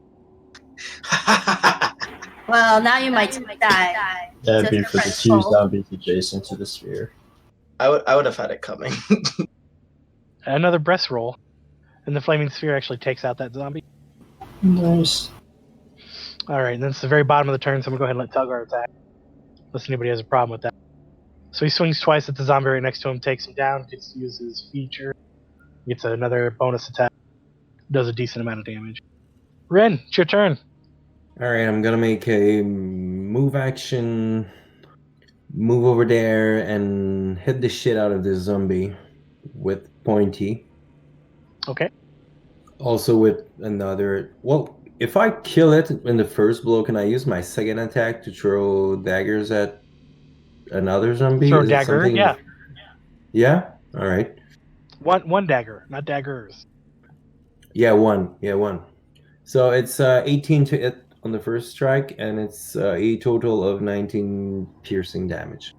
I: Well, now you might die.
H: That'd be
I: Just
H: for the
I: press
H: 2
I: roll.
H: zombies adjacent to the sphere.
E: I would have had it coming.
C: Another breast roll, and the flaming sphere actually takes out that zombie.
H: Nice.
C: All right, and then it's the very bottom of the turn, so I'm gonna go ahead and let Telgar attack. Unless anybody has a problem with that. So he swings twice at the zombie right next to him, takes him down, gets to use his feature, gets another bonus attack, does a decent amount of damage. Ren, it's your turn.
B: All right, I'm gonna make a move action, move over there and hit the shit out of this zombie with pointy.
C: Okay.
B: Also with another. Well, if I kill it in the first blow, can I use my second attack to throw daggers at another zombie?
C: Throw
B: Is it
C: dagger,
B: something-
C: yeah.
B: Yeah. All right.
C: One dagger, not daggers.
B: Yeah, one. Yeah, one. So it's 18 to hit on the first strike, and it's a total of 19 piercing damage.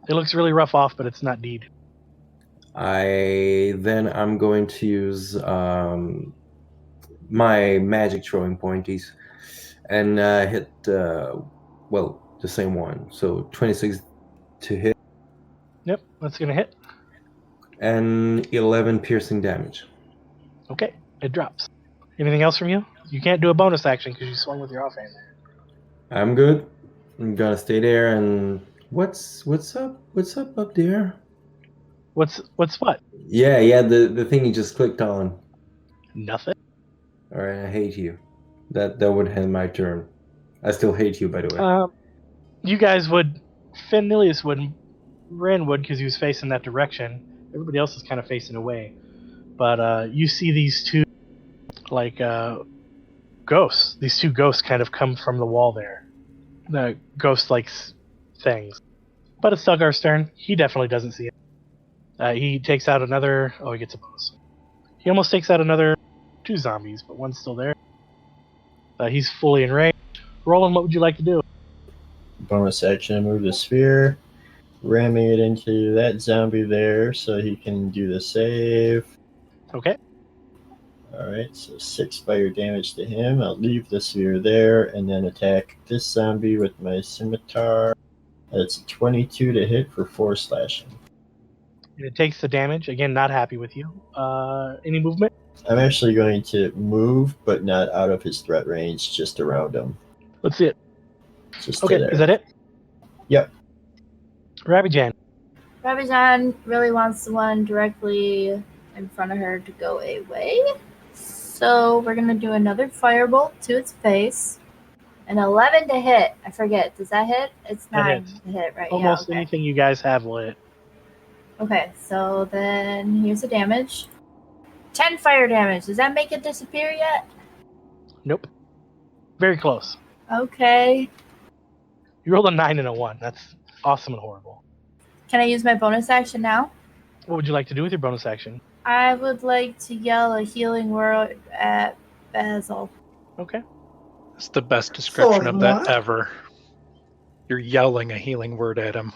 C: It looks really rough off, but it's not deed.
B: I'm going to use my magic throwing pointies and hit the same one. So 26 to hit
C: Yep, that's gonna hit.
B: and 11 piercing damage.
C: Okay, it drops. Anything else from you? You can't do a bonus action because you swung with your offhand there.
B: I'm good. I'm gonna stay there. And what's up? What's up there?
C: What's what?
B: Yeah. The thing you just clicked on.
C: Nothing.
B: All right, I hate you. That would end my turn. I still hate you, by the way.
C: You guys would. Fenilius wouldn't. Ren would because he was facing that direction. Everybody else is kind of facing away. But you see these two, ghosts. These two ghosts kind of come from the wall there. The ghost-like things. But it's Telgar's turn. He definitely doesn't see it. He takes out another. Oh, he gets a bonus. He almost takes out another 2 zombies, but one's still there. He's fully enraged. Roland, what would you like to do?
H: Bonus action, move the sphere, ramming it into that zombie there so he can do the save.
C: Okay.
H: Alright, so 6 fire damage to him. I'll leave the sphere there and then attack this zombie with my scimitar. That's a 22 to hit for 4 slashing.
C: And it takes the damage. Again, not happy with you. Any movement?
H: I'm actually going to move, but not out of his threat range, just around him.
C: Let's see it.
H: Just
C: Okay,
H: stay there.
C: is that it?
H: Yep.
C: Rabijan.
I: Rabijan really wants the one directly in front of her to go away. So we're going to do another firebolt to its face. An 11 to hit. I forget. Does that hit? It's
C: That
I: 9
C: hits.
I: to hit, right?
C: Almost
I: yeah, okay.
C: anything you guys have will hit.
I: Okay, so then here's the damage. 10 fire damage. Does that make it disappear yet?
C: Nope. Very close.
I: Okay.
C: You rolled a 9 and a 1. That's awesome and horrible.
I: Can I use my bonus action now?
C: What would you like to do with your bonus action?
I: I would like to yell a healing word at Basil.
C: Okay.
F: That's the best description
E: For
F: of that
E: what?
F: ever. You're yelling a healing word at him.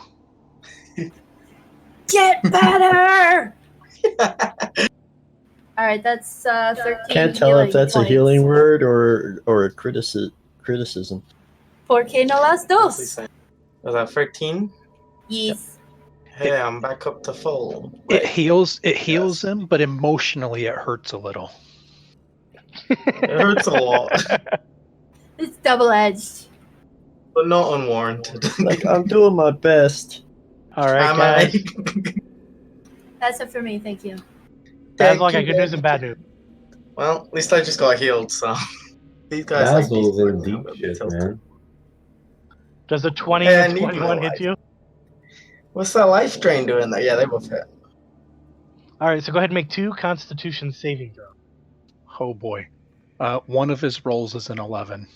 I: Get better! Alright, that's 13.
H: Can't tell if
I: healing
H: that's a
I: points.
H: healing word or a criticism.
I: Porque no las dos.
E: Was that 13?
I: Yes.
E: Hey, I'm back up to full.
F: It heals. It
E: Yes.
F: heals him, but emotionally it hurts a little.
E: It hurts a lot,
I: It's double-edged.
E: but not unwarranted.
H: Like, I'm doing my best.
C: All right,
E: Am
C: guys.
E: I?
I: That's it for me, thank you.
C: That's all I
E: Thank
C: got.
E: you.
C: Good news and bad news.
E: Well, at least I just got healed, so these guys like
B: Basil's
E: these
B: in
E: boys,
B: deep
E: I'm gonna be
B: shit,
E: tilted.
B: man.
C: Does a 20
E: Hey, I
C: and
E: need
C: 21
E: my
C: hit you?
E: What's that life drain doing there? Yeah, they both hit.
C: All right, so go ahead and make 2 Constitution saving throws.
F: Oh boy. One of his rolls is an 11.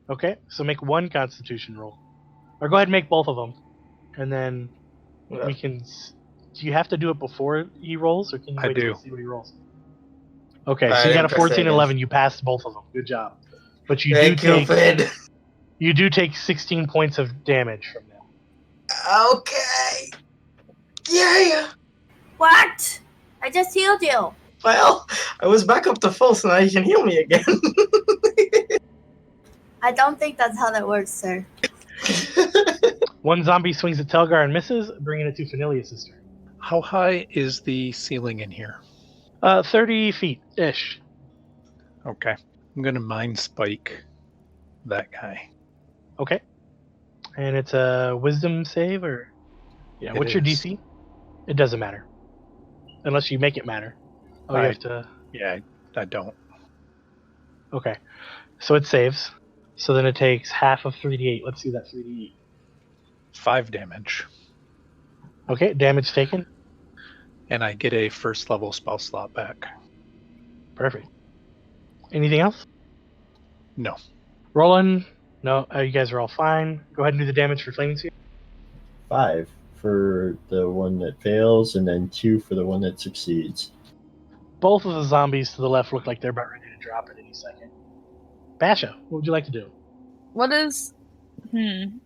C: Okay, so make 1 Constitution roll, or go ahead and make both of them, and then
E: Yeah.
C: we can. Do you have to do it before he rolls, or can you
F: I
C: wait till
F: do.
C: you see what he rolls? Okay,
E: Alright,
C: so you got a
E: press
C: 14
E: it
C: and
E: again.
C: 11. You passed both of them. Good job. But you
E: Thank
C: do
E: you,
C: take
E: Fid.
C: you do take 16 points of damage from them.
E: Okay. Yeah.
I: What? I just healed you.
E: Well, I was back up to full, so now you can heal me again.
I: I don't think that's how that works, sir.
C: One zombie swings at Telgar and misses, bringing it to Fenilius' turn.
F: How high is the ceiling in here?
C: 30 feet ish.
F: Okay. I'm gonna mind spike that guy.
C: Okay. And it's a wisdom save, or yeah.
F: It
C: What's your
F: is.
C: DC? It doesn't matter, unless you make it matter. Oh, you
F: I-
C: have to.
F: Yeah, I don't.
C: Okay. So it saves. So then it takes half of 3d8. Let's see that 3d8.
F: 5 damage.
C: Okay, damage taken.
F: And I get a first level spell slot back.
C: Perfect. Anything else?
F: No.
C: Roland? No, you guys are all fine. Go ahead and do the damage for Flaming Sphere.
H: 5 for the one that fails, and then 2 for the one that succeeds.
C: Both of the zombies to the left look like they're about ready to drop at any second. Basha, what would you like to do?
G: What is? I'm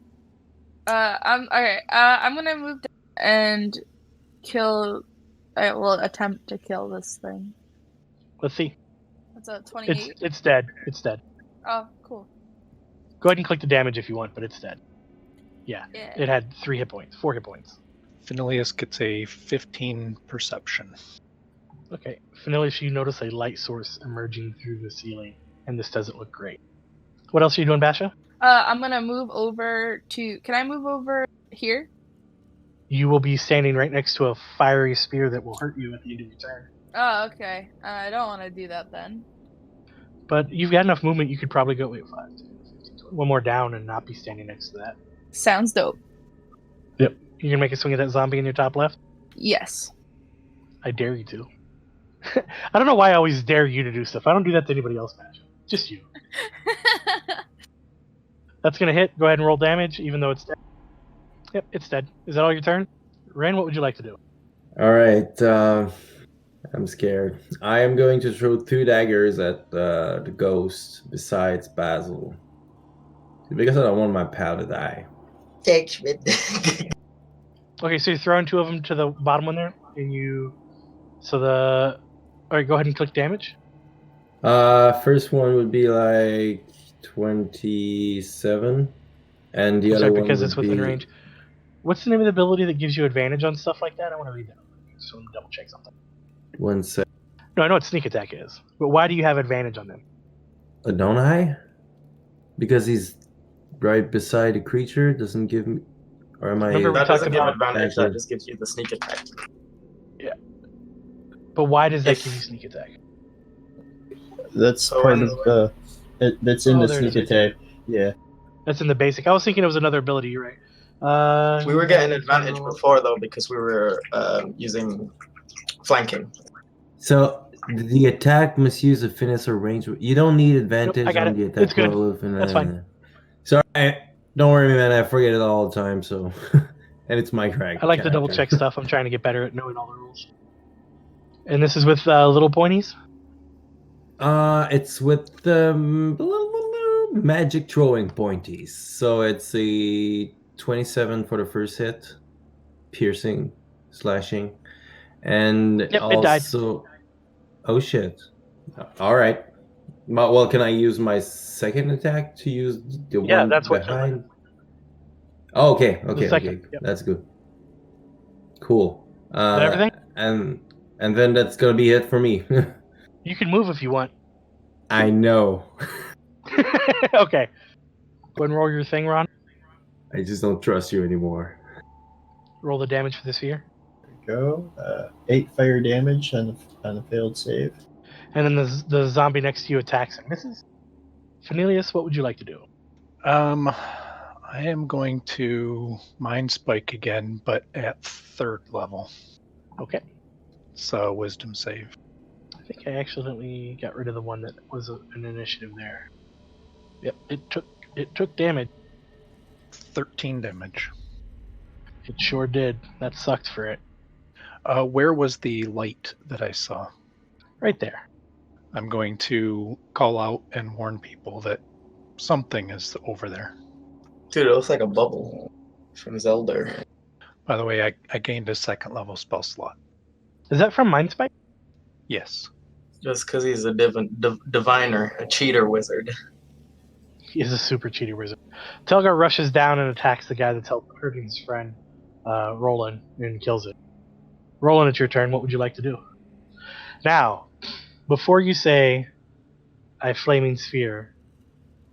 G: okay. I'm gonna move down and kill. I will attempt to kill this thing.
C: Let's see.
G: That's a 28.
C: It's dead. It's dead.
G: Oh, cool.
C: Go ahead and click the damage if you want, but it's dead. Yeah,
G: Yeah.
C: it had 4 hit points.
F: Fenilius gets a 15 perception.
C: Okay, Fenilius, you notice a light source emerging through the ceiling, and this doesn't look great. What else are you doing, Basha?
G: I'm gonna move over to. Can I move over here?
C: You will be standing right next to a fiery spear that will hurt you at the end of your turn.
G: Oh, okay. I don't want to do that then.
C: But you've got enough movement, you could probably go, 5, 10, 15, 20, one more down and not be standing next to that.
G: Sounds dope.
C: Yep. You can make a swing at that zombie in your top left?
G: Yes.
C: I dare you to. I don't know why I always dare you to do stuff. I don't do that to anybody else, Basha. Just you. That's going to hit. Go ahead and roll damage, even though it's dead. Yep, it's dead. Is that all your turn? Ren, what would you like to do?
B: All right. I'm scared. I am going to throw 2 daggers at the ghost besides Basil. Because I don't want my pal to die.
E: Thanks, Fid.
C: Okay, so you're throwing 2 of them to the bottom one there, and you... So the... Alright, go ahead and click damage.
B: First one would be like 27. And the
C: I'm
B: other
C: sorry,
B: one
C: because it's
B: would
C: within
B: be...
C: range. What's the name of the ability that gives you advantage on stuff like that? I want to read that. So let me double check something.
B: 1 sec.
C: No, I know what sneak attack is, but why do you have advantage on them?
B: Don't I? Because he's right beside the creature. Doesn't give me... Or am I...
C: Remember we
E: That
C: talked
E: doesn't give
C: about-
E: advantage, that just gives you the sneak attack.
C: But why does that
E: If-
C: give you sneak attack?
H: That's
E: So
H: part
E: in-
H: of the. That's in
C: Oh,
H: the
C: there it
H: sneak
C: is.
H: attack. Yeah.
C: That's in the basic. I was thinking it was another ability. You're right.
E: We were getting advantage before, though, because we were using flanking.
B: So the attack must use a finesse or range. You don't need advantage
C: I got
B: on
C: it.
B: the attack
C: It's good.
B: roll. If an,
C: That's fine.
B: Sorry, don't worry, man. I forget it all the time. So, and it's my crack.
C: I like to double check stuff. I'm trying to get better at knowing all the rules. And this is with little pointies.
B: It's with the magic throwing pointies. So it's a 27 for the first hit, piercing slashing. And
C: Yep, it died.
B: also... Oh, shit. All right. Well, can I use my second attack to use the one
C: that's what
B: behind? Oh, okay.
C: second, yep.
B: That's good. Cool.
C: Is that everything?
B: And then that's gonna be it for me.
C: You can move if you want.
B: I know.
C: Okay. Go ahead and roll your thing, Ron.
B: I just don't trust you anymore.
C: Roll the damage for the sphere.
H: There we go. 8 fire damage on a failed save.
C: And then the zombie next to you attacks and misses. Phanelius, what would you like to do?
F: I am going to Mind Spike again, but at 3rd level.
C: Okay.
F: So Wisdom save.
C: I think I accidentally got rid of the one that was an initiative there. Yep, it took damage.
F: 13 damage.
C: It sure did. That sucked for it.
F: Where was the light that I saw?
C: Right there.
F: I'm going to call out and warn people that something is over there.
E: Dude, it looks like a bubble from Zelda.
F: By the way, I gained a 2nd level spell slot.
C: Is that from Mind Spike?
F: Yes.
E: Just because he's a diviner, a cheater wizard.
C: He is a super cheater wizard. Telgar rushes down and attacks the guy that's hurting his friend, Roland, and kills it. Roland, it's your turn. What would you like to do? Now, before you say, I have Flaming Sphere,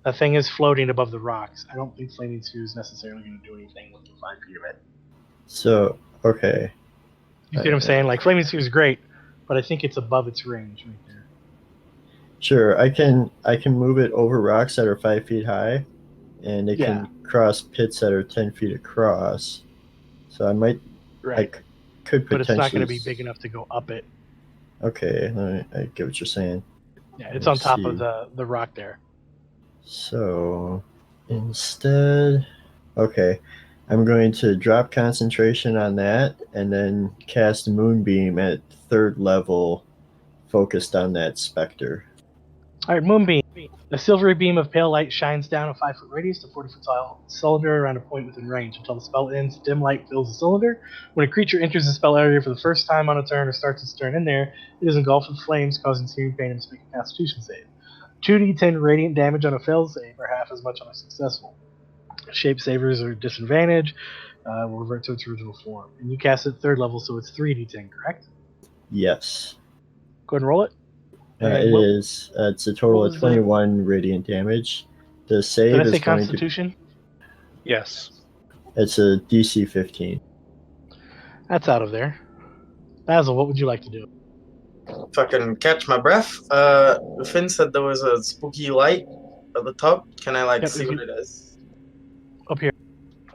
C: that thing is floating above the rocks. I don't think Flaming Sphere is necessarily going to do anything within 5 feet of it.
H: So, okay.
C: You see what I'm saying? Like, Flaming Sphere is great, but I think it's above its range right there.
H: Sure, I can move it over rocks that are 5 feet high, and it can cross pits that are 10 feet across. So I might,
C: Right.
H: could
C: But
H: potentially.
C: it's not going to be big enough to go up it.
H: Okay, I get what you're saying.
C: Yeah, it's on
H: Let's
C: top
H: see.
C: of the rock there.
H: So instead, okay, I'm going to drop concentration on that, and then cast Moonbeam at 3rd level, focused on that specter.
C: All right, Moonbeam. A silvery beam of pale light shines down a 5-foot radius to 40-foot tall cylinder around a point within range. Until the spell ends, dim light fills the cylinder. When a creature enters the spell area for the first time on a turn or starts its turn in there, it is engulfed with flames, causing searing pain and must make a Constitution save. 2d10 radiant damage on a failed save, or half as much on a successful. Shape savers are disadvantage. Will revert to its original form. And you cast it 3rd level, so it's 3d10, correct?
H: Yes.
C: Go ahead and roll it.
H: It's a total of 21 radiant damage. The save
C: Did I
H: is
C: say
H: going
C: Constitution?
F: Yes.
H: It's a DC 15.
C: That's out of there. Basil, what would you like to do?
E: Fucking catch my breath. Finn said there was a spooky light at the top. Can I see what it is?
C: Up here.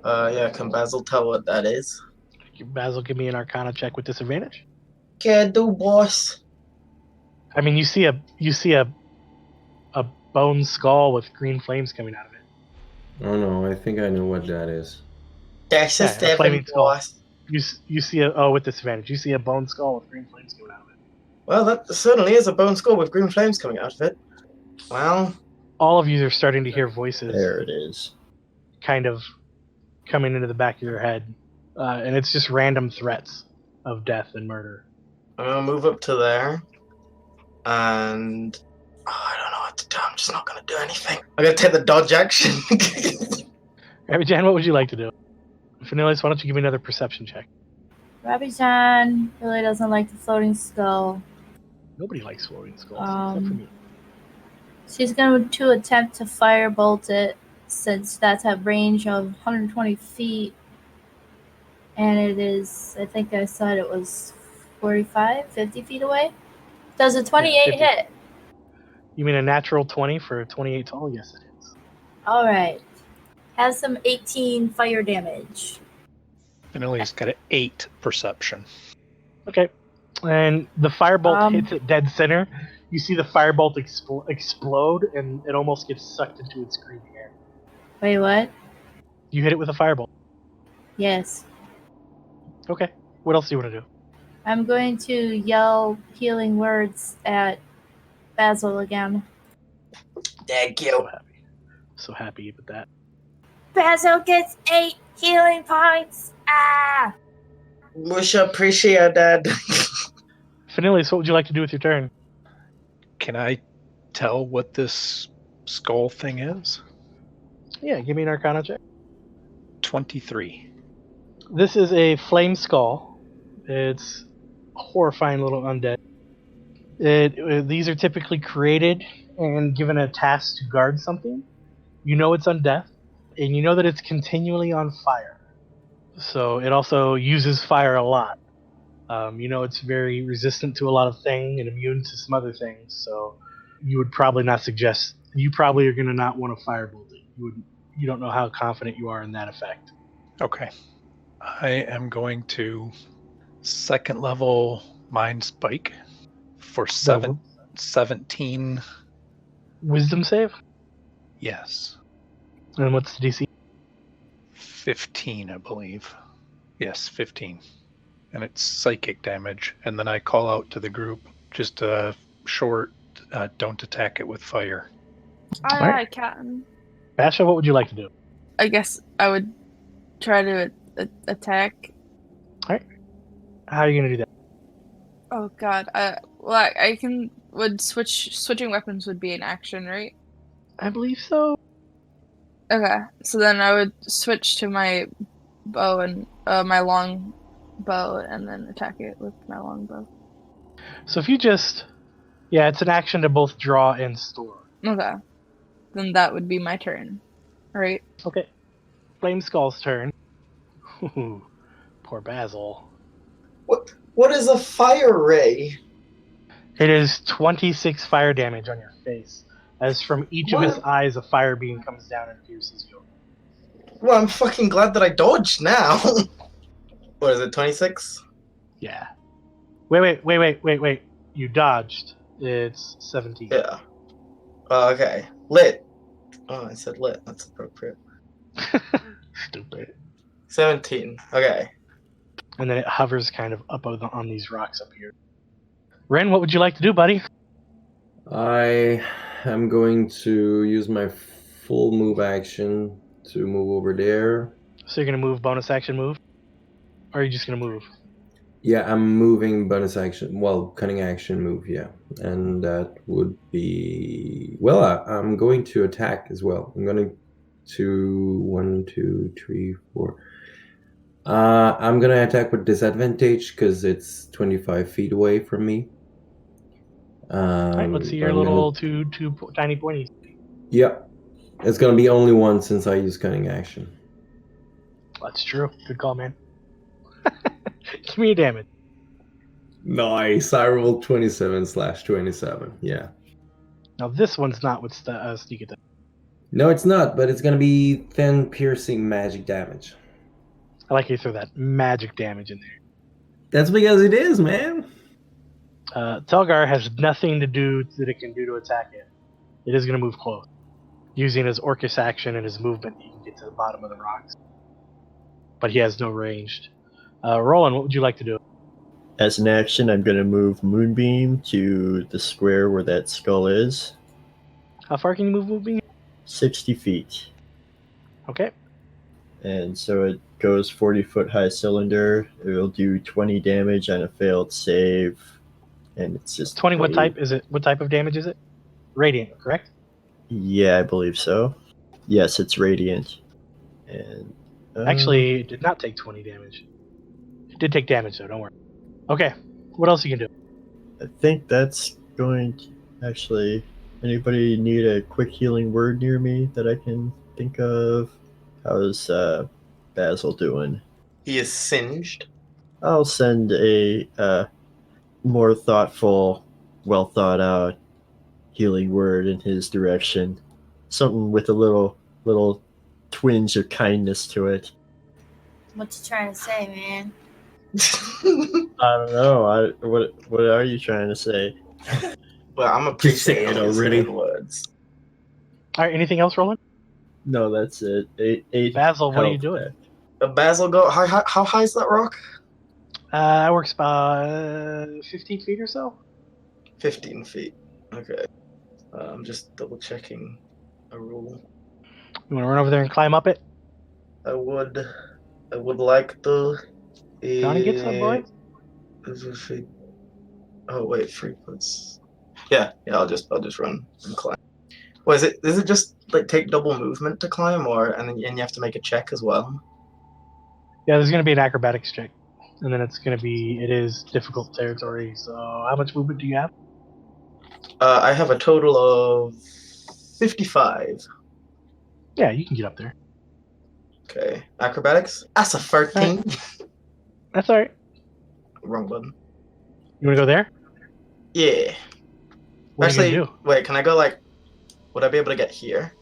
E: Yeah, can Basil tell what that is?
C: Basil, give me an Arcana check with disadvantage.
E: Can do, boss.
C: I mean, you see a bone skull with green flames coming out of it.
B: Oh no, I think I know what that is.
E: That's just
C: a flaming skull.
E: boss.
C: You see with disadvantage. You see a bone skull with green flames coming out of it.
E: Well, that certainly is a bone skull with green flames coming out of it. Well,
C: all of you are starting to hear voices.
H: There it is.
C: Kind of coming into the back of your head, and it's just random threats of death and murder.
E: I'm gonna move up to there. And I don't know what to do. I'm just not going to do anything. I'm going to take the dodge action.
C: Rabbit-chan, what would you like to do? Phanelius, why don't you give me another perception check?
I: Rabbit-chan really doesn't like the floating skull.
C: Nobody likes floating skulls except for me.
I: She's going to attempt to firebolt it, since that's at range of 120 feet. And it is, I think I said it was 50 feet away. Does a 28 hit?
C: You mean a natural 20 for a 28 total? Yes, it is.
I: All right. Has some 18 fire damage.
F: Vanillia's got an 8 perception.
C: Okay. And the firebolt hits it dead center. You see the firebolt explode, and it almost gets sucked into its green air.
I: Wait, what?
C: You hit it with a firebolt.
I: Yes.
C: Okay. What else do you want to do?
I: I'm going to yell healing words at Basil again.
E: Thank you.
C: So happy with that.
I: Basil gets 8 healing points. Ah!
E: Much appreciated.
C: Finilius, what would you like to do with your turn?
F: Can I tell what this skull thing is?
C: Yeah, give me an Arcana check.
F: 23.
C: This is a flame skull. It's a horrifying little undead. These are typically created and given a task to guard something. You know it's undeath, and you know that it's continually on fire. So it also uses fire a lot. You know it's very resistant to a lot of things and immune to some other things. So you would probably not suggest. You probably are going to not want to firebolt it. You don't know how confident you are in that effect.
F: Okay. I am going to second level Mind Spike for 17.
C: Wisdom save.
F: Yes.
C: And what's the DC?
F: 15, I believe. Yes, 15. And it's psychic damage. And then I call out to the group, just a short, don't attack it with fire.
G: I can.
C: Basha, what would you like to do?
G: I guess I would try to attack.
C: How are you going to do that?
G: Oh god. I can. Switching weapons would be an action, right?
C: I believe so.
G: Okay, so then I would switch to my bow and my long bow, and then attack it with my long bow.
C: So if you just, it's an action to both draw and store.
G: Okay, then that would be my turn, right?
C: Okay, Flame Skull's turn. Ooh, poor Basil.
E: What is a fire ray?
C: It is 26 fire damage on your face, as from each of his eyes a fire beam comes down and pierces you.
E: Well, I'm fucking glad that I dodged now. What is it, 26?
C: Yeah. Wait. You dodged. It's 17.
E: Yeah. Okay. Lit. Oh, I said lit. That's appropriate.
C: Stupid.
E: 17. Okay.
C: And then it hovers kind of up on these rocks up here. Ren, what would you like to do, buddy?
B: I am going to use my full move action to move over there.
C: So you're going to move, bonus action move? Or are you just going to move?
B: Yeah, I'm moving bonus action. Well, cunning action move, yeah. And that would be... Well, I'm going to attack as well. I'm going to... 1, 2, 3, 4... I'm going to attack with disadvantage because it's 25 feet away from me.
C: Alright, let's see your little two tiny pointies.
B: Yeah. It's going to be only one since I use cunning action.
C: That's true. Good call, man. Give me your damage.
B: Nice. I rolled 27/27. Yeah.
C: Now this one's not with sneak attack.
B: No, it's not, but it's going to be thin piercing magic damage.
C: I like you throw that magic damage in there.
B: That's because it is, man.
C: Telgar has nothing to do that it can do to attack it. It is going to move close. Using his Orcus action and his movement, he can get to the bottom of the rocks. But he has no ranged. Roland, what would you like to do?
H: As an action, I'm going to move Moonbeam to the square where that skull is.
C: How far can you move Moonbeam?
H: 60 feet.
C: Okay.
H: And so it goes 40-foot high cylinder. It'll do 20 damage on a failed save. And it's just
C: 20. What type is it? What type of damage is it? Radiant, correct?
H: Yeah, I believe so. Yes, it's radiant. And
C: actually, it did not take 20 damage. It did take damage, though. Don't worry. Okay. What else you can do?
H: I think that's going to actually. Anybody need a quick healing word near me that I can think of? How's Basil doing?
E: He is singed.
H: I'll send a more thoughtful, well thought out healing word in his direction. Something with a little twinge of kindness to it.
I: What you trying to say, man?
H: I don't know. What are you trying to say?
E: Well, I'm appreciating already. Words.
C: All right. Anything else, Roland?
H: No, that's it. Eight
C: Basil, what are you doing?
E: Basil, go. How high is that rock?
C: That works about 15 feet or so.
E: 15 feet. Okay. I'm just double checking a rule.
C: You want to run over there and climb up it?
E: I would like to.
C: Johnny gets up, boy.
E: Oh wait, 3 plus. Yeah. I'll just run and climb. What is it? Is it just like take double movement to climb, and you have to make a check as well?
C: Yeah, there's gonna be an acrobatics check, and then it is difficult territory. So, how much movement do you have?
E: I have a total of 55.
C: Yeah, you can get up there.
E: Okay, acrobatics. That's a 13.
C: That's all right.
E: Wrong button.
C: You want to go there?
E: Yeah.
C: What
E: Actually,
C: are you gonna do?
E: wait. Can I go like? Would I be able to get here?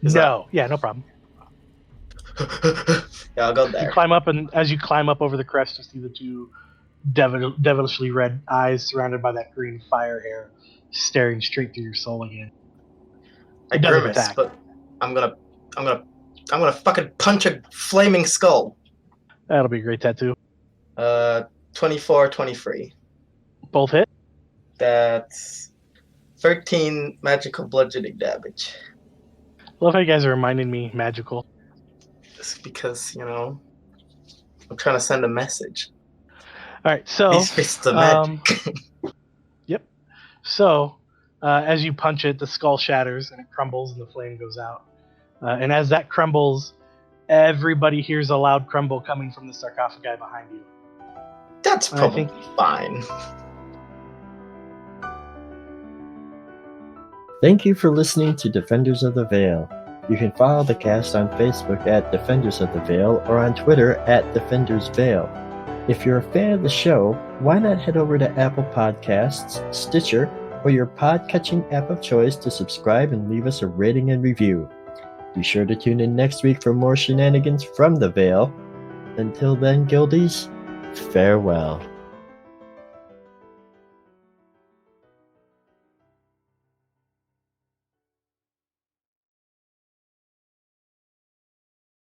C: No. Yeah, no problem.
E: Yeah, I'll go
C: You
E: there.
C: climb up, and as you climb up over the crest, you see the two devilishly red eyes surrounded by that green fire hair, staring straight through your soul again.
E: I
C: It doesn't
E: grimace,
C: attack.
E: but I'm gonna fucking punch a flaming skull.
C: That'll be a great tattoo.
E: 24, 23.
C: Both hit.
E: That's 13 magical bludgeoning damage.
C: Love how you guys are reminding me magical.
E: It's because, I'm trying to send a message.
C: All right, so
E: These fists are magic.
C: Yep. So, as you punch it, the skull shatters and it crumbles, and the flame goes out. And as that crumbles, everybody hears a loud crumble coming from the sarcophagi behind you.
E: That's
C: I
E: probably
C: think-
E: fine.
H: Thank you for listening to Defenders of the Veil. You can follow the cast on Facebook at Defenders of the Veil or on Twitter at Defenders Veil. If you're a fan of the show, why not head over to Apple Podcasts, Stitcher, or your pod-catching app of choice to subscribe and leave us a rating and review. Be sure to tune in next week for more shenanigans from the Veil. Until then, Guildies, farewell.